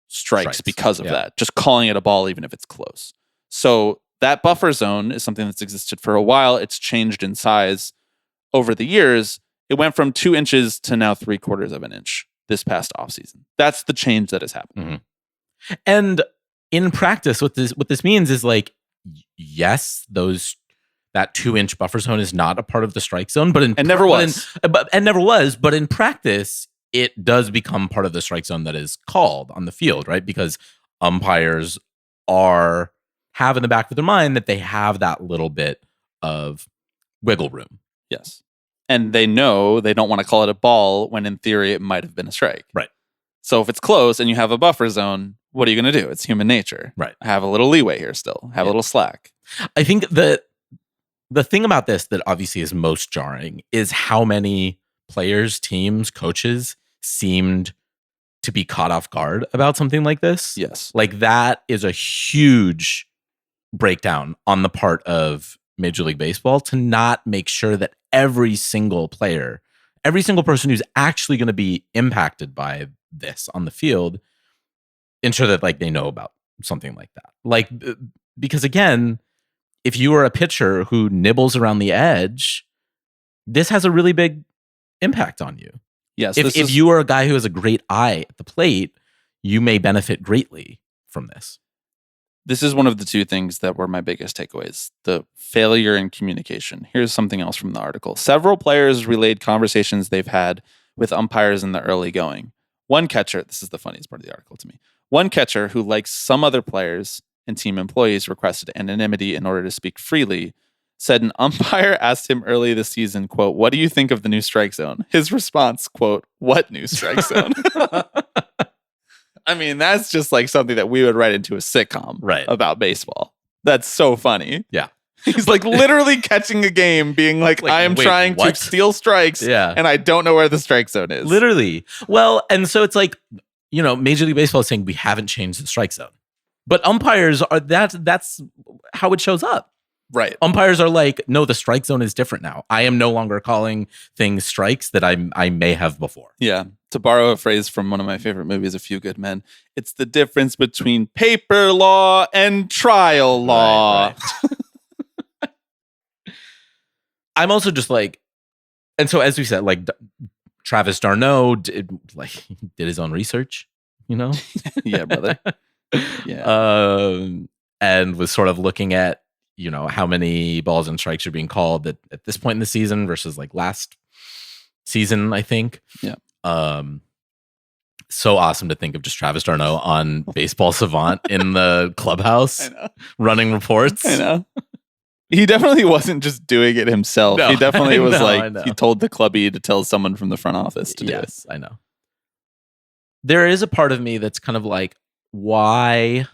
strikes because of that. Just calling it a ball even if it's close. So that buffer zone is something that's existed for a while. It's changed in size over the years. It went from 2 inches to now 3/4 of an inch this past offseason. That's the change that has happened. And in practice, what this means is like, yes, that 2-inch buffer zone is not a part of the strike zone, but never was. But in practice, it does become part of the strike zone that is called on the field, right? Because umpires have in the back of their mind that they have that little bit of wiggle room. Yes. And they know they don't want to call it a ball when in theory it might have been a strike. Right. So if it's close and you have a buffer zone, what are you going to do? It's human nature. Right. Have a little leeway here still. Have a little slack. I think the thing about this that obviously is most jarring is how many players, teams, coaches seemed to be caught off guard about something like this. Yes. Like, that is a huge breakdown on the part of Major League Baseball to not make sure that every single player, every single person who's actually going to be impacted by this on the field, ensure that like they know about something like that. Like, because again, if you are a pitcher who nibbles around the edge, this has a really big impact on you. Yes. If you are a guy who has a great eye at the plate, you may benefit greatly from this. This is one of the two things that were my biggest takeaways: the failure in communication. Here's something else from the article. Several players relayed conversations they've had with umpires in the early going. One catcher, this is the funniest part of the article to me, one catcher who, like some other players and team employees, requested anonymity in order to speak freely, said an umpire asked him early this season, quote, "What do you think of the new strike zone?" His response, quote, "What new strike zone?" I mean, that's just like something that we would write into a sitcom about baseball. That's so funny. Yeah. He's like literally catching a game being like I am trying to steal strikes and I don't know where the strike zone is. Literally. Well, and so it's like, Major League Baseball is saying we haven't changed the strike zone, but umpires are that's how it shows up. Right. Umpires are like, no, the strike zone is different now. I am no longer calling things strikes that I may have before. Yeah. To borrow a phrase from one of my favorite movies, A Few Good Men, it's the difference between paper law and trial law. Right. I'm also just like, and so as we said, like Travis d'Arnaud did his own research, Yeah, brother. Yeah. And was sort of looking at, how many balls and strikes are being called at this point in the season versus like last season, I think. Yeah. So awesome to think of just Travis d'Arnaud on Baseball Savant in the clubhouse running reports. I know. He definitely wasn't just doing it himself. No, he definitely was I know. he told the clubby to tell someone from the front office to do it. Yes, I know. There is a part of me that's kind of like, why?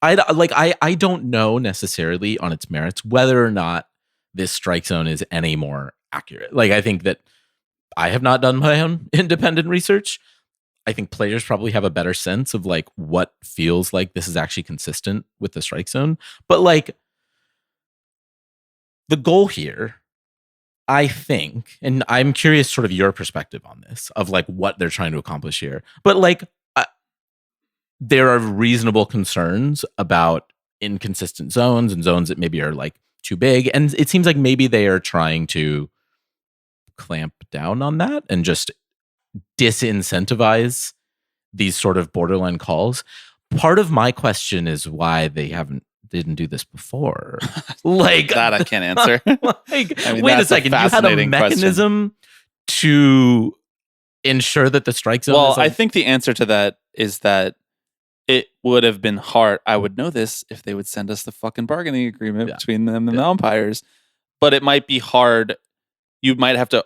I don't know necessarily on its merits whether or not this strike zone is any more accurate. Like, I think that I have not done my own independent research. I think players probably have a better sense of like what feels like this is actually consistent with the strike zone. But like the goal here, I think, and I'm curious sort of your perspective on this, of like what they're trying to accomplish here. But like there are reasonable concerns about inconsistent zones and zones that maybe are like too big. And it seems like maybe they are trying to clamp down on that and just disincentivize these sort of borderline calls. Part of my question is why they didn't do this before. Like that I can't answer. Wait a second. You had a mechanism to ensure that the strike zone. Well, I think the answer to that is that it would have been hard. I would know this if they would send us the fucking bargaining agreement between them and the umpires. But it might be hard. You might have to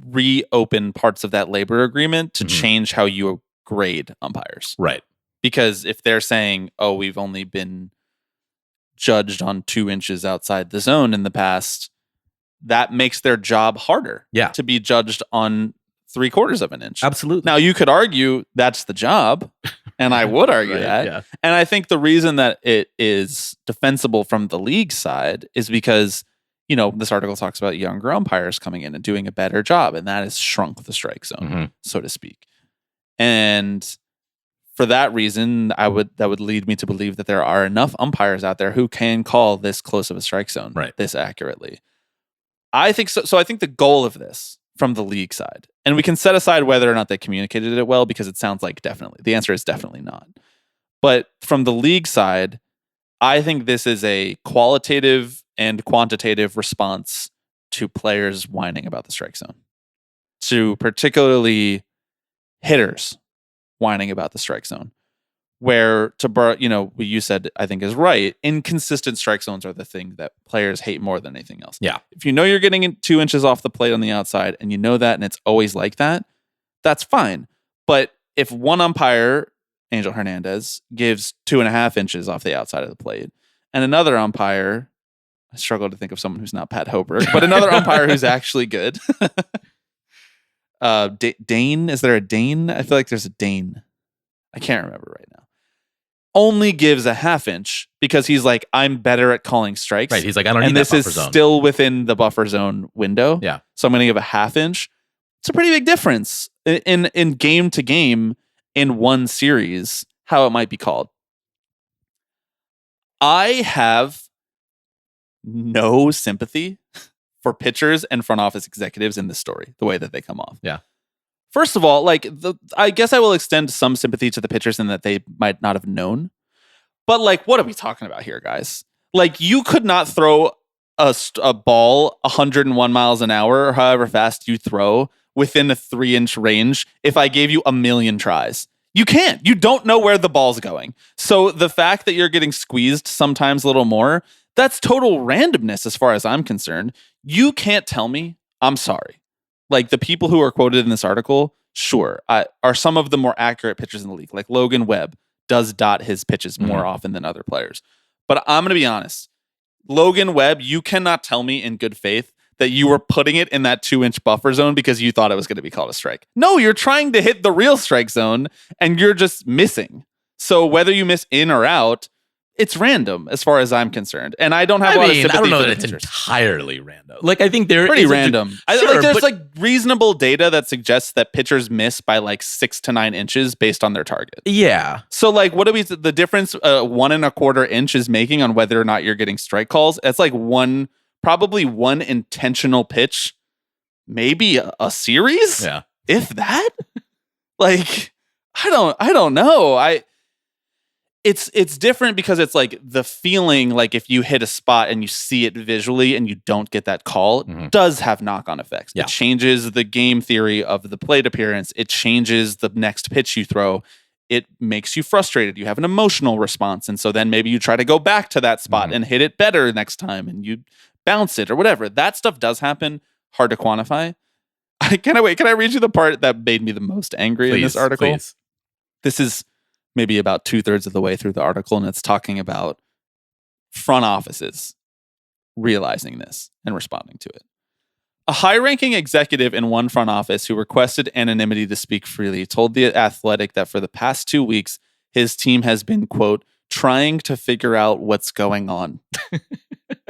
reopen parts of that labor agreement to change how you grade umpires. Right. Because if they're saying, oh, we've only been judged on 2 inches outside the zone in the past, that makes their job harder. Yeah. To be judged on 3/4 of an inch. Absolutely. Now you could argue that's the job, and I would argue that. Yeah. And I think the reason that it is defensible from the league side is because, this article talks about younger umpires coming in and doing a better job, and that has shrunk the strike zone, so to speak. And for that reason, that would lead me to believe that there are enough umpires out there who can call this close of a strike zone this accurately. I think so. So I think the goal of this from the league side, and we can set aside whether or not they communicated it well, because it sounds like definitely. The answer is definitely not. But from the league side, I think this is a qualitative and quantitative response to players whining about the strike zone, to particularly hitters whining about the strike zone, where what you said, I think is right. Inconsistent strike zones are the thing that players hate more than anything else. Yeah. If you know you're getting 2 inches off the plate on the outside and you know that, and it's always like that, that's fine. But if one umpire, Angel Hernandez, gives 2.5 inches off the outside of the plate, and another umpire, I struggle to think of someone who's not Pat Hoberg, but another umpire who's actually good. Dane, is there a Dane? I feel like there's a Dane. I can't remember right now. Only gives a 1/2 inch because he's like, I'm better at calling strikes. Right. He's like, I don't need and that this buffer is zone. Still within the buffer zone window. Yeah. So I'm going to give a 1/2 inch. It's a pretty big difference in game to game in one series, how it might be called. I have no sympathy for pitchers and front office executives in this story, the way that they come off. Yeah. First of all, I guess I will extend some sympathy to the pitchers in that they might not have known. But what are we talking about here, guys? You could not throw a ball 101 miles an hour or however fast you throw within a 3-inch range if I gave you 1,000,000 tries. You can't. You don't know where the ball's going. So the fact that you're getting squeezed sometimes a little more, that's total randomness as far as I'm concerned. You can't tell me. I'm sorry. The people who are quoted in this article, sure, are some of the more accurate pitchers in the league. Like Logan Webb does dot his pitches more often than other players. But I'm going to be honest. Logan Webb, you cannot tell me in good faith that you were putting it in that 2-inch buffer zone because you thought it was going to be called a strike. No, you're trying to hit the real strike zone and you're just missing. So whether you miss in or out, it's random as far as I'm concerned. And I don't have a lot of sympathy. I don't know for that the it's pitchers. Like I think they're Pretty random. There's but reasonable data that suggests that pitchers miss by 6 to 9 inches based on their target. yeah. So what do we, the difference 1.25 inch is making on whether or not you're getting strike calls? It's probably one intentional pitch, maybe a series. Yeah. If that, I don't know. It's different because it's the feeling if you hit a spot and you see it visually and you don't get that call, it does have knock-on effects. Yeah. It changes the game theory of the plate appearance. It changes the next pitch you throw. It makes you frustrated. You have an emotional response. And so then maybe you try to go back to that spot and hit it better next time and you bounce it or whatever. That stuff does happen. Hard to quantify. Can I read you the part that made me the most angry in this article? Please. This is maybe about 2/3 of the way through the article, and it's talking about front offices realizing this and responding to it. A high-ranking executive in one front office who requested anonymity to speak freely told The Athletic that for the past 2 weeks, his team has been, quote, trying to figure out what's going on.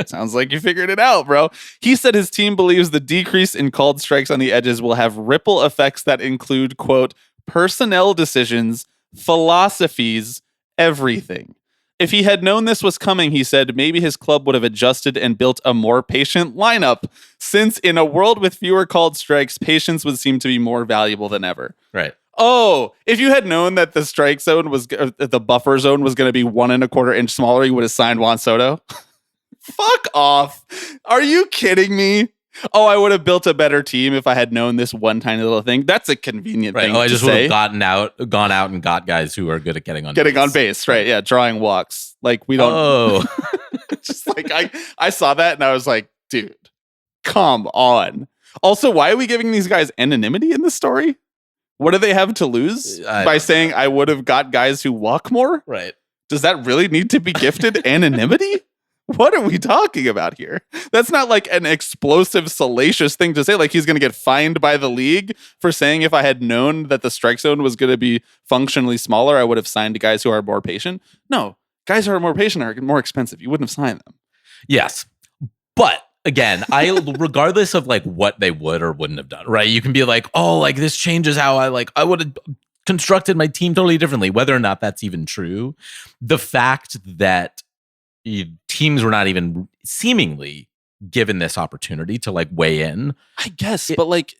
Sounds like you figured it out, bro. He said his team believes the decrease in called strikes on the edges will have ripple effects that include, quote, personnel decisions, philosophies, everything. If he had known this was coming, he said, maybe his club would have adjusted and built a more patient lineup, since in a world with fewer called strikes, patience would seem to be more valuable than ever. Right. Oh, if you had known that the strike zone was, the buffer zone was going to be 1.25 inch smaller, you would have signed Juan Soto. Fuck off. Are you kidding me? Oh, I would have built a better team if I had known this one tiny little thing. That's a convenient thing. I just would have gone out and got guys who are good at getting on base. Right. Yeah. Drawing walks. We don't. Oh. Just I saw that and I was like, dude, come on. Also, why are we giving these guys anonymity in this story? What do they have to lose by saying I would have got guys who walk more? Right. Does that really need to be gifted anonymity? What are we talking about here? That's not an explosive, salacious thing to say. He's going to get fined by the league for saying if I had known that the strike zone was going to be functionally smaller, I would have signed guys who are more patient. No, guys who are more patient are more expensive. You wouldn't have signed them. Yes. But again, regardless of what they would or wouldn't have done, right? You can be this changes how I would have constructed my team totally differently, whether or not that's even true. The fact that teams were not even seemingly given this opportunity to weigh in, I guess, but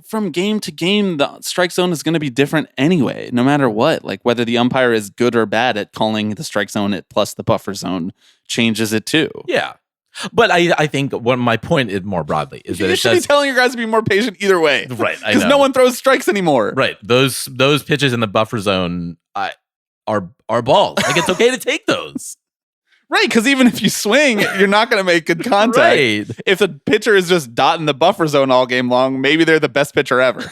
from game to game, the strike zone is going to be different anyway, no matter what. Whether the umpire is good or bad at calling the strike zone plus the buffer zone changes it too. Yeah. But I think what my point is more broadly is that you should be telling your guys to be more patient either way. Right. Because no one throws strikes anymore. Right. Those pitches in the buffer zone are balls. It's okay to take those. Right, because even if you swing, you're not going to make good contact. Right. If the pitcher is just dotting the buffer zone all game long, maybe they're the best pitcher ever.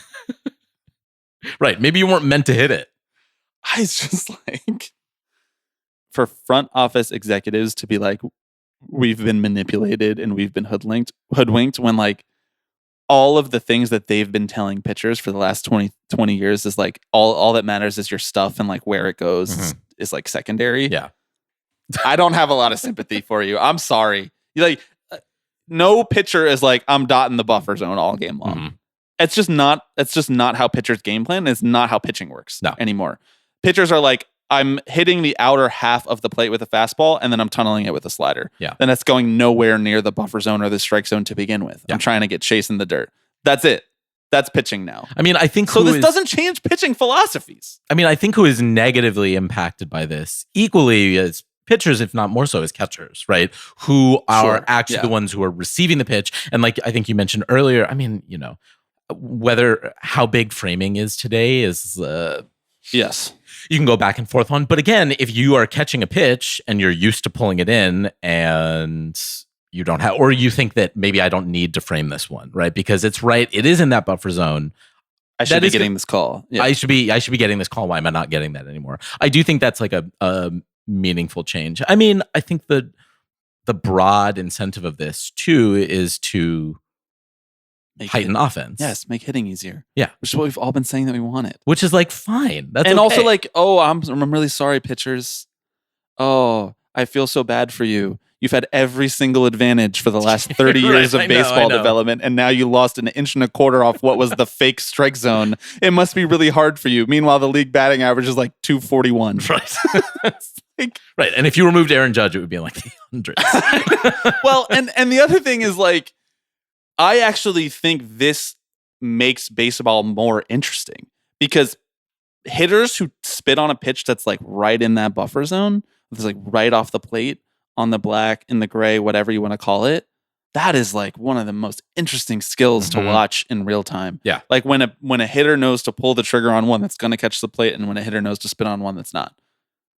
Right. Maybe you weren't meant to hit it. It's just for front office executives to be we've been manipulated and we've been hoodwinked when all of the things that they've been telling pitchers for the last 20 years is all that matters is your stuff and where it goes is secondary. Yeah. I don't have a lot of sympathy for you. I'm sorry. No pitcher is I'm dotting the buffer zone all game long. Mm-hmm. It's just not how pitchers game plan. It's not how pitching works anymore. Pitchers are I'm hitting the outer half of the plate with a fastball and then I'm tunneling it with a slider. Yeah. Then it's going nowhere near the buffer zone or the strike zone to begin with. Yeah. I'm trying to get chase in the dirt. That's it. That's pitching now. I mean, I think so. This doesn't change pitching philosophies. I mean, I think who is negatively impacted by this equally as pitchers, if not more so, as catchers, right? Who are actually the ones who are receiving the pitch. And I think you mentioned earlier, I mean, whether how big framing is today is yes, you can go back and forth on. But again, if you are catching a pitch and you're used to pulling it in and you don't have, or you think that maybe I don't need to frame this one, right? Because it is in that buffer zone. I should be getting this call. Yeah. I should be getting this call. Why am I not getting that anymore? I do think that's a meaningful change. I mean, I think the broad incentive of this too is to heighten offense. Yes, make hitting easier. Yeah. Which is what we've all been saying that we wanted. Which is like fine. That's and okay. also like, oh, I'm really sorry, pitchers. Oh, I feel so bad for you. You've had every single advantage for the last 30 years Right, of I know. baseball development, and now you lost an inch and a quarter off what was the fake strike zone. It must be really hard for you. Meanwhile, the league batting average is like 241. Right. Right. And if you removed Aaron Judge, it would be in like the hundreds. Well, and the other thing is like, I actually think this makes baseball more interesting because hitters who spit on a pitch that's like right in that buffer zone, that's like right off the plate, on the black, in the gray, whatever you want to call it, that is like one of the most interesting skills to watch in real time. Yeah. Like when a hitter knows to pull the trigger on one that's going to catch the plate, and when a hitter knows to spit on one that's not.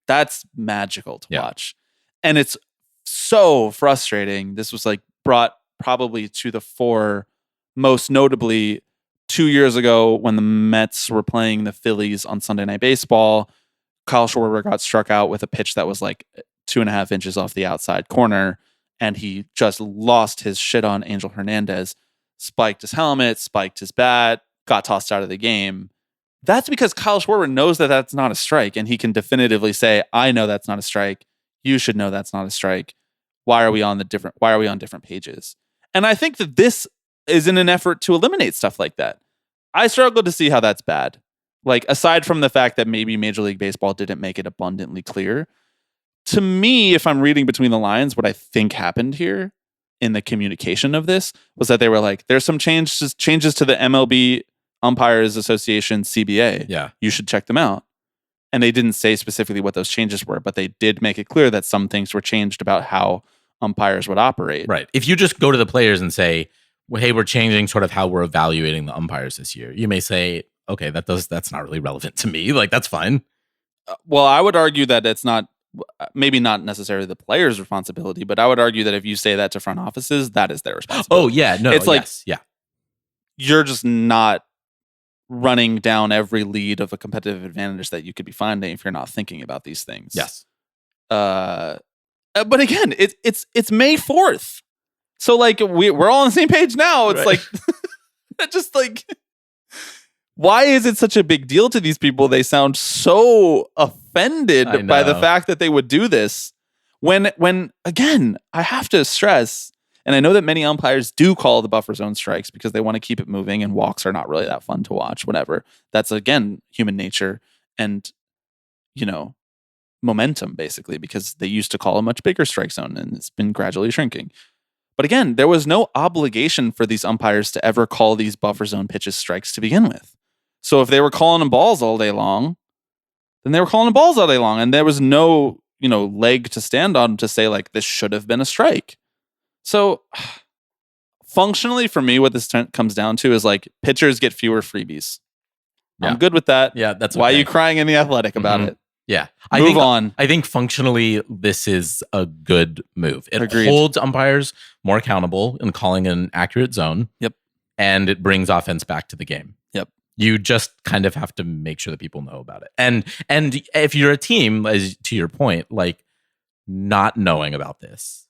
That's magical to watch. And it's so frustrating. This was like brought probably to the fore, most notably 2 years ago when the Mets were playing the Phillies on Sunday Night Baseball. Kyle Schwarber got struck out with a pitch that was like 2.5 inches off the outside corner, and he just lost his shit on Angel Hernandez, spiked his helmet, spiked his bat, got tossed out of the game. That's because Kyle Schwarber knows that that's not a strike, and he can definitively say, I know that's not a strike. You should know that's not a strike. Why are we on different pages? And I think that this is in an effort to eliminate stuff like that. I struggle to see how that's bad. Like, aside from the fact that maybe Major League Baseball didn't make it abundantly clear, to me, if I'm reading between the lines, what I think happened here in the communication of this was that they were like, there's some changes to the MLB Umpires Association CBA. Yeah. You should check them out. And they didn't say specifically what those changes were, but they did make it clear that some things were changed about how umpires would operate. Right. If you just go to the players and say, well, hey, we're changing sort of how we're evaluating the umpires this year, you may say, okay, that's not really relevant to me. Like, that's fine. Well, I would argue that it's not, maybe not necessarily the player's responsibility, but I would argue that if you say that to front offices, that is their responsibility. Oh, yeah. No, it's like, yes, yeah. You're just not running down every lead of a competitive advantage that you could be finding if you're not thinking about these things. Yes. But again, it's May 4th. So like we're all on the same page now. It's right. like just like, why is it such a big deal to these people? They sound so offended by the fact that they would do this. When again, I have to stress, and I know that many umpires do call the buffer zone strikes because they want to keep it moving, and walks are not really that fun to watch, whatever. That's, again, human nature and, momentum, basically, because they used to call a much bigger strike zone, and it's been gradually shrinking. But again, there was no obligation for these umpires to ever call these buffer zone pitches strikes to begin with. So if they were calling them balls all day long, then they were calling them balls all day long, and there was no, leg to stand on to say, like, this should have been a strike. So functionally, for me, what this comes down to is like pitchers get fewer freebies. Yeah. I'm good with that. Yeah, that's why are you crying in The Athletic about it? Yeah, Move on. I think functionally, this is a good move. It Agreed. holds umpires more accountable in calling an accurate zone. Yep, and it brings offense back to the game. Yep. You just kind of have to make sure that people know about it. And if you're a team, as to your point, like not knowing about this,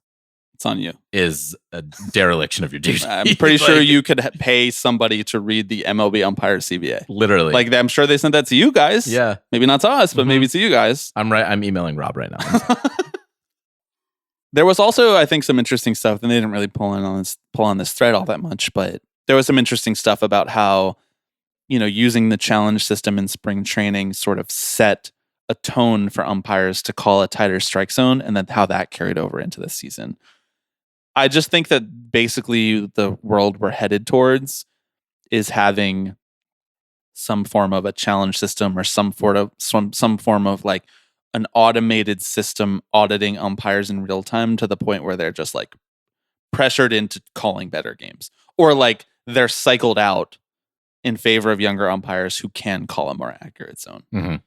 it's on you. Is a dereliction of your duty. I'm pretty sure you could pay somebody to read the MLB Umpire CBA. Literally. Like, I'm sure they sent that to you guys. Yeah. Maybe not to us, but maybe to you guys. I'm emailing Rob right now. There was also, I think, some interesting stuff, and they didn't really pull on this thread all that much, but there was some interesting stuff about how, using the challenge system in spring training sort of set a tone for umpires to call a tighter strike zone, and then how that carried over into the season. I just think that basically the world we're headed towards is having some form of a challenge system or some form of like an automated system auditing umpires in real time to the point where they're just like pressured into calling better games, or like they're cycled out in favor of younger umpires who can call a more accurate zone. Mm-hmm.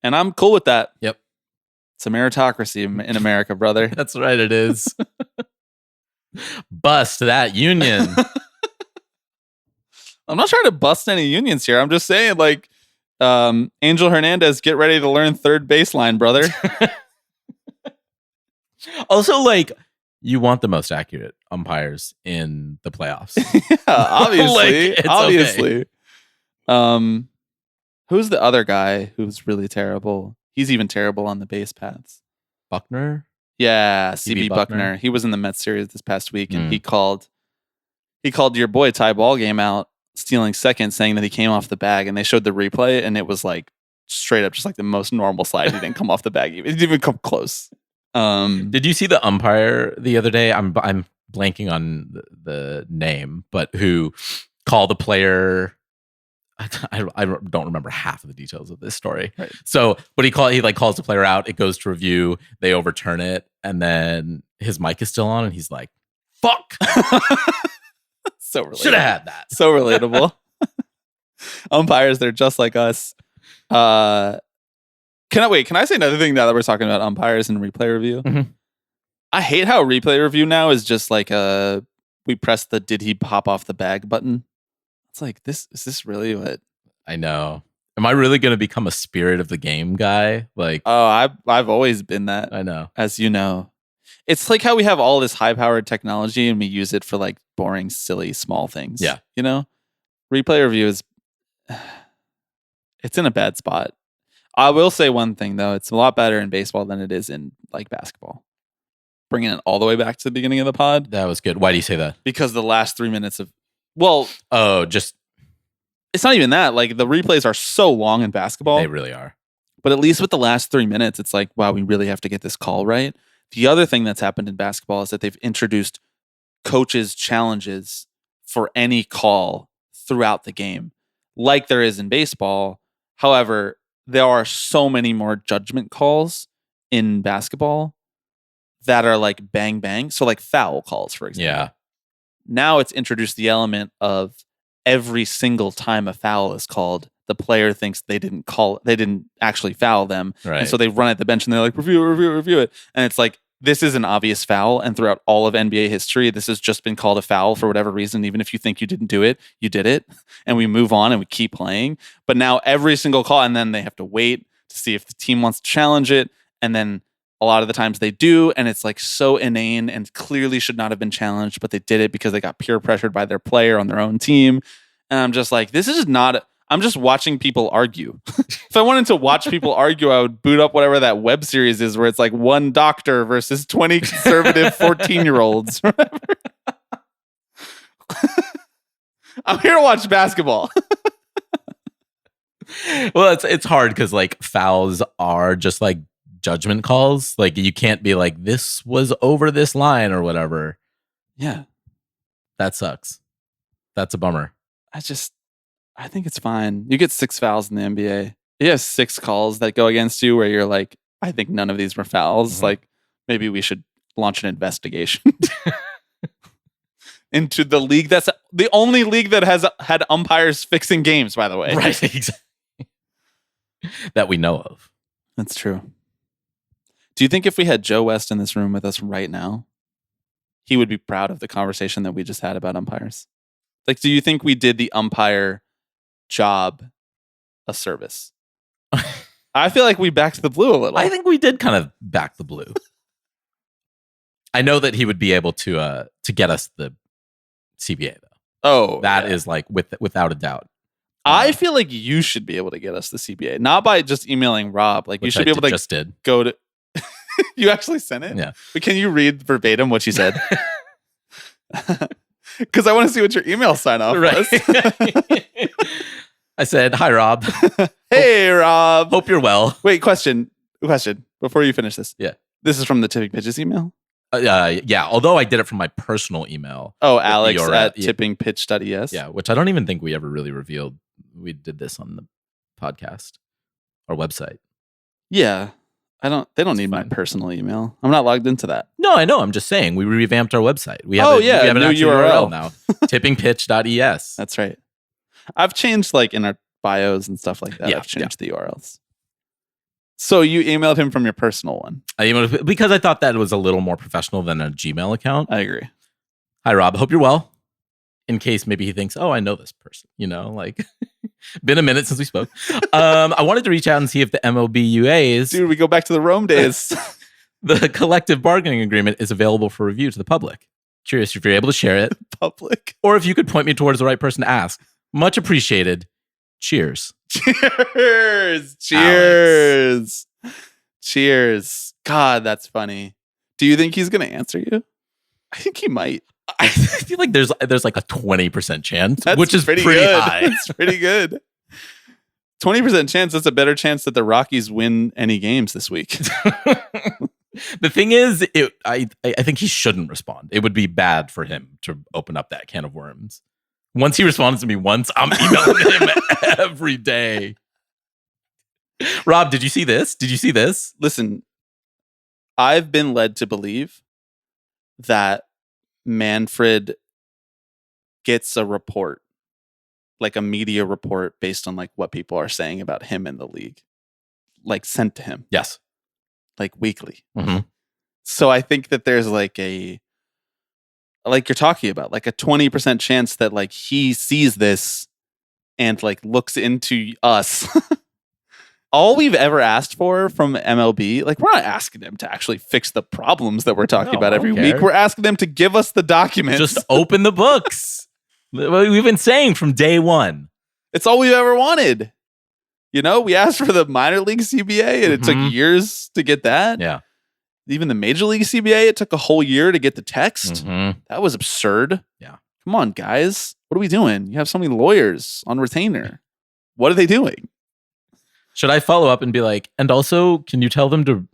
And I'm cool with that. Yep. It's a meritocracy in America, brother. That's right. It is. Bust that union. I'm not trying to bust any unions here. I'm just saying, like, Angel Hernandez, get ready to learn third baseline, brother. Also, like, You want the most accurate umpires in the playoffs. Obviously. Like, it's obviously. Who's the other guy who's really terrible? He's even terrible on the base paths. Buckner? Yeah, CB Buckner. Buckner. He was in the Mets series this past week, and he called your boy Ty Ballgame out stealing second, saying that he came off the bag, and they showed the replay, and it was like straight up just like the most normal slide. He didn't come off the bag. He didn't even come close. Did you see the umpire the other day? I'm blanking on the name, but who called the player. I don't remember half of the details of this story. Right. So, but he calls the player out. It goes to review. They overturn it, and then his mic is still on, and he's like, "Fuck." So relatable. Should have had that. So relatable. Umpires, they're just like us. Can I say another thing now that we're talking about umpires and replay review? Mhm. I hate how replay review now is just like we press the "did he pop off the bag" button. It's like, is this really what? I know. Am I really going to become a spirit of the game guy? Like, Oh, I've always been that, I know. as you know. It's like how we have all this high-powered technology and we use it for like boring, silly, small things. Yeah. You know? Replay review is it's in a bad spot. I will say one thing though, it's a lot better in baseball than it is in like basketball. Bringing it all the way back to the beginning of the pod. That was good. Why do you say that? Because the last 3 minutes of Just it's not even that. Like the replays are so long in basketball. they really are. But at least with the last 3 minutes, it's like, wow, we really have to get this call right. The other thing that's happened in basketball is that they've introduced coaches' challenges for any call throughout the game, like there is in baseball. However, there are so many more judgment calls in basketball that are like bang, bang. So like foul calls, for example. Yeah. Now it's introduced the element of every single time a foul is called, the player thinks they didn't actually foul them. Right. And so they run at the bench and they're like, review it. And it's like, this is an obvious foul. And throughout all of NBA history, this has just been called a foul for whatever reason. Even if you think you didn't do it, you did it. And we move on and we keep playing. But now every single call, and then they have to wait to see if the team wants to challenge it. And then a lot of the times they do, and it's like so inane and clearly should not have been challenged, but they did it because they got peer pressured by their player on their own team. And I'm just like, this is not, I'm just watching people argue. If I wanted to watch people argue, I would boot up whatever that web series is where it's like one doctor versus 20 conservative 14-year-olds. I'm here to watch basketball. Well, it's hard because like fouls are just like judgment calls. Like you can't be like, this was over this line or whatever. Yeah. That sucks. That's a bummer. I think it's fine. You get 6 fouls in the NBA. You have 6 calls that go against you where you're like, I think none of these were fouls. Mhm. Like maybe we should launch an investigation into the league. That's the only league that has had umpires fixing games, by the way. Right. Exactly. That we know of. That's true. Do you think if we had Joe West in this room with us right now, he would be proud of the conversation that we just had about umpires? Like, do you think we did the umpire job a service? I feel like we backed the blue a little. I think we did kind of back the blue. I know that he would be able to get us the CBA though. Oh, That yeah. is like without a doubt. I feel like you should be able to get us the CBA, not by just emailing Rob. Like you Which should I be able to just did. go to. You actually sent it? Yeah. But can you read verbatim what you said? Because I want to see what your email sign off was. I said, "Hi, Rob. Hey, Rob. Hope you're well." Wait, question before you finish this. Yeah. This is from the Tipping Pitches email? Yeah. Although I did it from my personal email. Oh, Alex your, at yeah. tippingpitch.es. Yeah, which I don't even think we ever really revealed. We did this on the podcast or website. Yeah. They don't need my fine. personal email. I'm not logged into that. No, I know. I'm just saying we revamped our website. We have Oh, we yeah, have an new actual URL. now. Tippingpitch.es. That's right. I've changed like in our bios and stuff like that. Yeah, I've changed the URLs. So you emailed him from your personal one. I emailed because I thought that was a little more professional than a Gmail account. I agree. Hi, Rob. Hope you're well. In case maybe he thinks, oh, I know this person. You know, like been a minute since we spoke. I wanted to reach out and see if the MLB UAs Dude, we go back to the Rome days. The collective bargaining agreement is available for review to the public. Curious if you're able to share it, Public. or if you could point me towards the right person to ask. Much appreciated. Cheers. Cheers. Cheers. Cheers. God, that's funny. Do you think he's going to answer you? I think he might. I feel like there's like a 20% chance, That's which is pretty good. high. It's pretty good. 20% chance. That's a better chance that the Rockies win any games this week. The thing is, I think he shouldn't respond. It would be bad for him to open up that can of worms. Once he responds to me once, I'm emailing him every day. Rob, did you see this? Listen, I've been led to believe that Manfred gets a report, like a media report based on like what people are saying about him in the league, like sent to him. Yes. Like weekly. Mm-hmm. So I think that there's like like you're talking about, like a 20% chance that like he sees this and like looks into us. All we've ever asked for from MLB, like we're not asking them to actually fix the problems that we're talking about every week. We're asking them to give us the documents. Just open the books. We've been saying from day one. It's all we've ever wanted. You know, we asked for the minor league CBA and it took years to get that. Yeah. Even the major league CBA, it took a whole year to get the text. Mm-hmm. That was absurd. Yeah. Come on, guys. What are we doing? You have so many lawyers on retainer. What are they doing? Should I follow up and be like, and also, can you tell the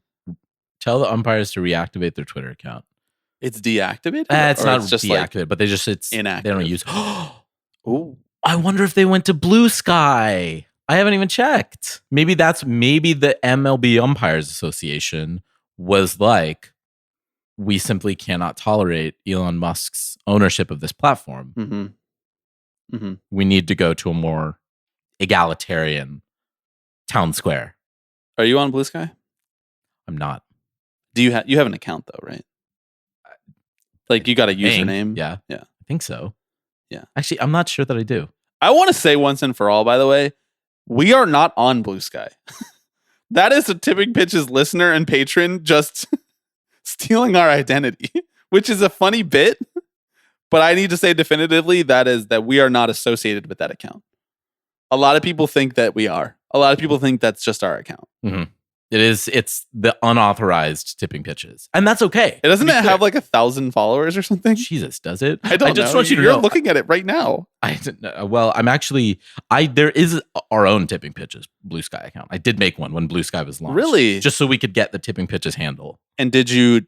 umpires to reactivate their Twitter account? It's deactivated? It's Or not just deactivated, like but it's inactive. They don't use. Ooh. I wonder if they went to Blue Sky. I haven't even checked. Maybe the MLB Umpires Association was like, we simply cannot tolerate Elon Musk's ownership of this platform. Mm-hmm. Mm-hmm. We need to go to a more egalitarian town square. Are you on Blue Sky? I'm not. Do you have an account though, right? Like you got a username? Yeah. Yeah. I think so. Yeah. Actually, I'm not sure that I do. I want to say once and for all, by the way, we are not on Blue Sky. That is a Tipping Pitches listener and patron just stealing our identity, which is a funny bit. But I need to say definitively that we are not associated with that account. A lot of people think that we are. A lot of people think that's just our account. Mm-hmm. It's the unauthorized Tipping Pitches. And that's okay. Doesn't it have like 1,000 followers or something? Jesus, does it? I don't just know. want you to You're know. looking at it right now. Well, I'm actually, there is our own Tipping Pitches Blue Sky account. I did make one when Blue Sky was launched. Really? Just so we could get the Tipping Pitches handle. And did you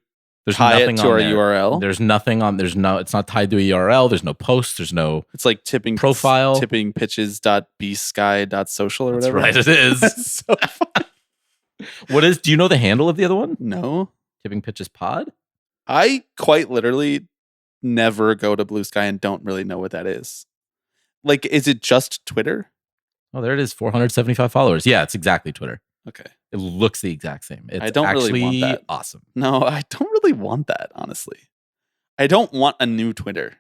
tie it to our URL? There's nothing on, it's not tied to a URL. There's no post. There's no It's like tipping profile. tippingpitches.bsky.social or whatever. That's right, it is. That's so fun. Do you know the handle of the other one? No. Tipping Pitches Pod? I quite literally never go to Blue Sky and don't really know what that is. Like, is it just Twitter? Oh, there it is. 475 followers. Yeah, it's exactly Twitter. Okay. It looks the exact same. It's I don't actually really want that. Awesome. No, I don't really want that, honestly. I don't want a new Twitter.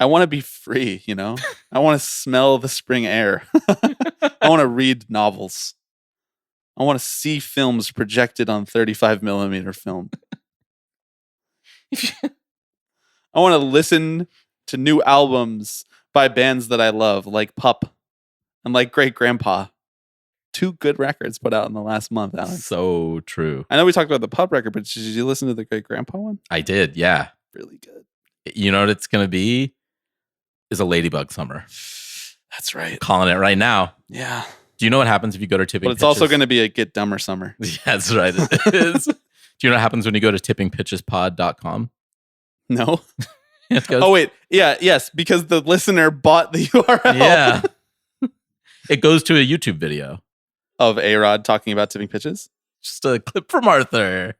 I want to be free, you know? I want to smell the spring air. I want to read novels. I want to see films projected on 35 millimeter film. I want to listen to new albums by bands that I love, like PUP and like Great Grandpa. 2 good records put out in the last month, Alex. So true. I know we talked about the PUP record, but did you listen to the Great Grandpa one? I did, yeah. Really good. You know what it's going to be? Is a Ladybug Summer. That's right. Calling it right now. Yeah. Do you know what happens if you go to Tipping But it's Pitches? also going to be a Get Dumber Summer. Yeah, that's right. It is. Do you know what happens when you go to tippingpitchespod.com? No. It goes, Oh, wait. Yeah. Yes. Because the listener bought the URL yeah. It goes to a YouTube video. of A-Rod talking about tipping pitches. Just a clip from Arthur.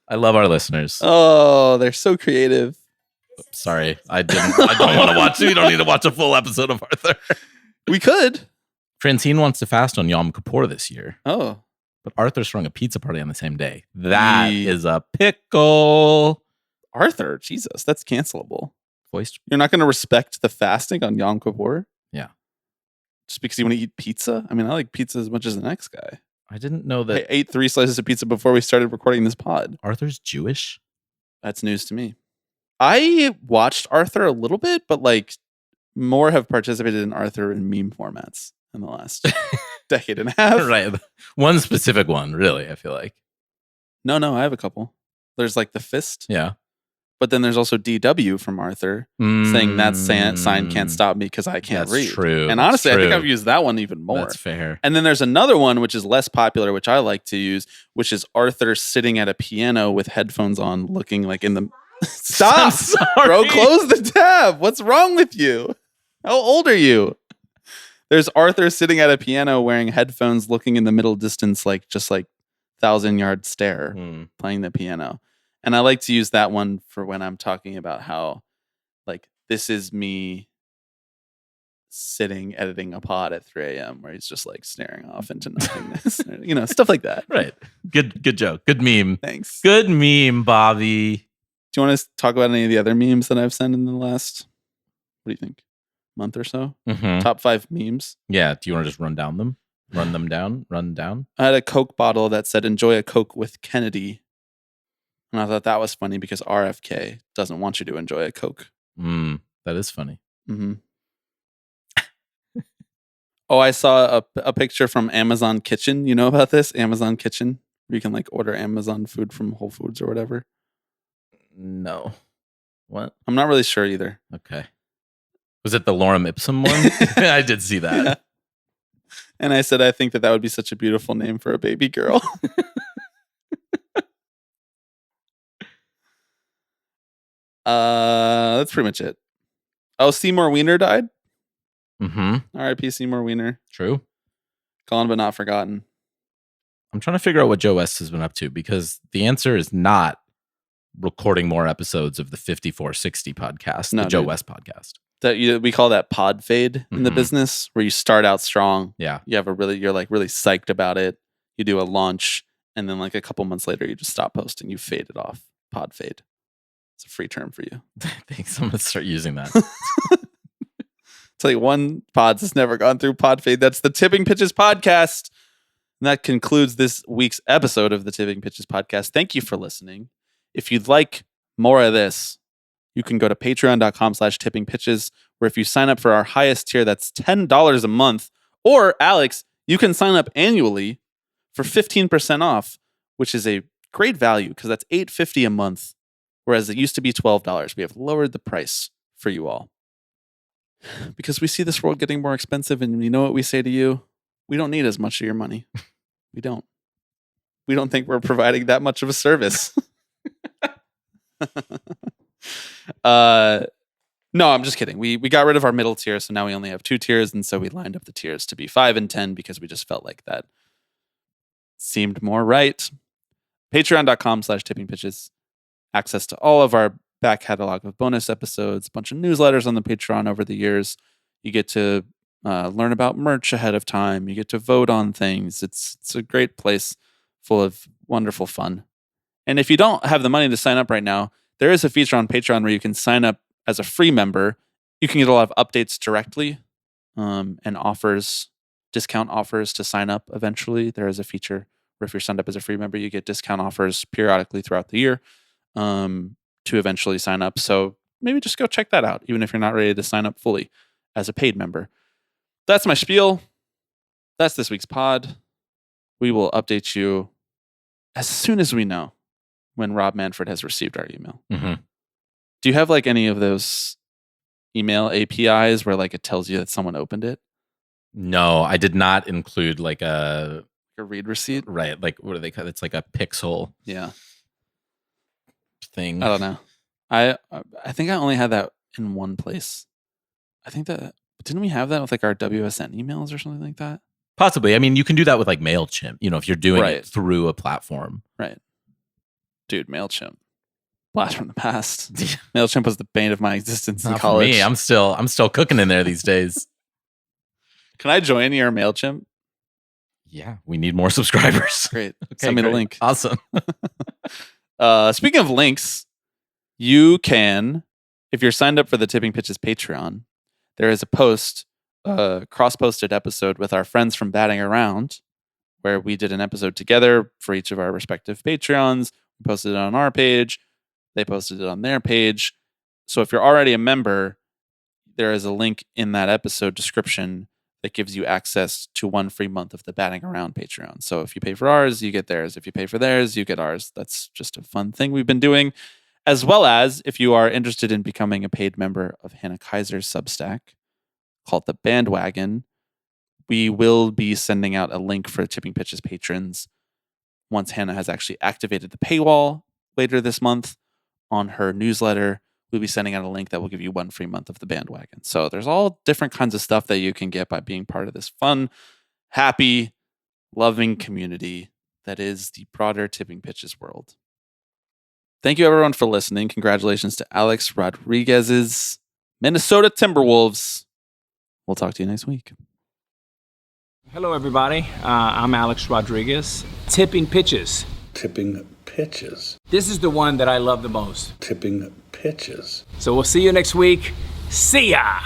I love our listeners. Oh, they're so creative. Sorry, I don't want to watch. You don't need to watch a full episode of Arthur. We could. Francine wants to fast on Yom Kippur this year, Oh. but Arthur's throwing a pizza party on the same day. That Yee. is a pickle. Arthur, Jesus, that's cancelable. Voiced. You're not going to respect the fasting on Yom Kippur? Yeah. Just because you want to eat pizza? I mean, I like pizza as much as the next guy. I didn't know I that ate 3 slices of pizza before we started recording this pod. Arthur's Jewish. That's news to me. I watched Arthur a little bit, but like more have participated in Arthur in meme formats in the last decade and a half. Right. One specific one, really, I feel like. No, I have a couple. There's like the fist. Yeah. But then there's also DW from Arthur saying that sign can't stop me because I can't That's read. true. And That's honestly, I think true. I've used that one even more. That's fair. And then there's another one which is less popular, which I like to use, which is Arthur sitting at a piano with headphones on, looking like in the Stop, bro! Close the tab. What's wrong with you? How old are you? There's Arthur sitting at a piano wearing headphones, looking in the middle distance, like 1,000-yard stare, playing the piano. And I like to use that one for when I'm talking about how, like, this is me sitting editing a pod at 3 a.m. where he's just like staring off into nothingness, stuff like that. Right. Good joke. Good meme. Thanks. Good meme, Bobby. Do you want to talk about any of the other memes that I've sent in the last, what do you think, month or so? Mm-hmm. Top 5 memes. Yeah. Do you want to just run them down? Run down? I had a Coke bottle that said, "Enjoy a Coke with Kennedy." And I thought that was funny because RFK doesn't want you to enjoy a Coke. That is funny. Mm-hmm. Oh, I saw a picture from Amazon Kitchen. You know about this? Amazon Kitchen? Where you can like order Amazon food from Whole Foods or whatever. No. What? I'm not really sure either. Okay. Was it the Lorem Ipsum one? I did see that. Yeah. And I said, I think that would be such a beautiful name for a baby girl. That's pretty much it. Oh, Seymour Wiener died. Mm-hmm. R.I.P. Seymour Wiener. True. Gone but not forgotten. I'm trying to figure out what Joe West has been up to because the answer is not recording more episodes of the 5460 podcast, the Joe West podcast. We call that pod fade in the business, where you start out strong. Yeah. You have you're like really psyched about it. You do a launch, and then like a couple months later, you just stop posting. You fade it off. Pod fade. It's a free term for you. Thanks. I'm gonna start using that. Tell you one pods has never gone through pod fade. That's the Tipping Pitches podcast. And that concludes this week's episode of the Tipping Pitches podcast. Thank you for listening. If you'd like more of this, you can go to patreon.com/tippingpitches, where if you sign up for our highest tier, that's $10 a month. Or, Alex, you can sign up annually for 15% off, which is a great value because that's $8.50 a month, whereas it used to be $12. We have lowered the price for you all because we see this world getting more expensive, and you know what we say to you? We don't need as much of your money. We don't. We don't think we're providing that much of a service. No, I'm just kidding. We got rid of our middle tier, so now we only have 2 tiers, and so we lined up the tiers to be 5 and 10 because we just felt like that seemed more right. Patreon.com/tippingpitches. Access to all of our back catalog of bonus episodes, a bunch of newsletters on the Patreon over the years. You get to learn about merch ahead of time. You get to vote on things. It's a great place full of wonderful fun. And if you don't have the money to sign up right now, there is a feature on Patreon where you can sign up as a free member. You can get a lot of updates directly and discount offers to sign up eventually. There is a feature where if you're signed up as a free member, you get discount offers periodically throughout the year to eventually sign up. So maybe just go check that out, even if you're not ready to sign up fully as a paid member. That's my spiel. That's this week's pod. We will update you as soon as we know when Rob Manfred has received our email. Mm-hmm. Do you have like any of those email APIs where like it tells you that someone opened it? No, I did not include like a read receipt? Right. Like what do they call it? It's like a pixel thing. I don't know. I think I only had that in one place. I think that didn't we have that with like our WSN emails or something like that? Possibly. I mean, you can do that with like MailChimp, if you're doing Right. it through a platform. Right. Dude, MailChimp. Blast from the past. MailChimp was the bane of my existence in Not for college. me. I'm still cooking in there these days. Can I join your MailChimp? Yeah, we need more subscribers. Great. Okay, Send me the great. link. Awesome. Speaking of links, you can, if you're signed up for the Tipping Pitches Patreon, there is a post, cross-posted episode with our friends from Batting Around, where we did an episode together for each of our respective Patreons. We posted it on our page. They posted it on their page. So if you're already a member, there is a link in that episode description that gives you access to 1 free month of the Batting Around Patreon. So if you pay for ours, you get theirs. If you pay for theirs, you get ours. That's just a fun thing we've been doing. As well as, if you are interested in becoming a paid member of Hannah Kaiser's Substack, called The Bandwagon, we will be sending out a link for Tipping Pitches patrons once Hannah has actually activated the paywall later this month on her newsletter. We'll be sending out a link that will give you 1 free month of The Bandwagon. So there's all different kinds of stuff that you can get by being part of this fun, happy, loving community that is the broader Tipping Pitches world. Thank you, everyone, for listening. Congratulations to Alex Rodriguez's Minnesota Timberwolves. We'll talk to you next week. Hello, everybody. I'm Alex Rodriguez. Tipping Pitches. Tipping Pitches. This is the one that I love the most. Tipping Pitches. So we'll see you next week. See ya!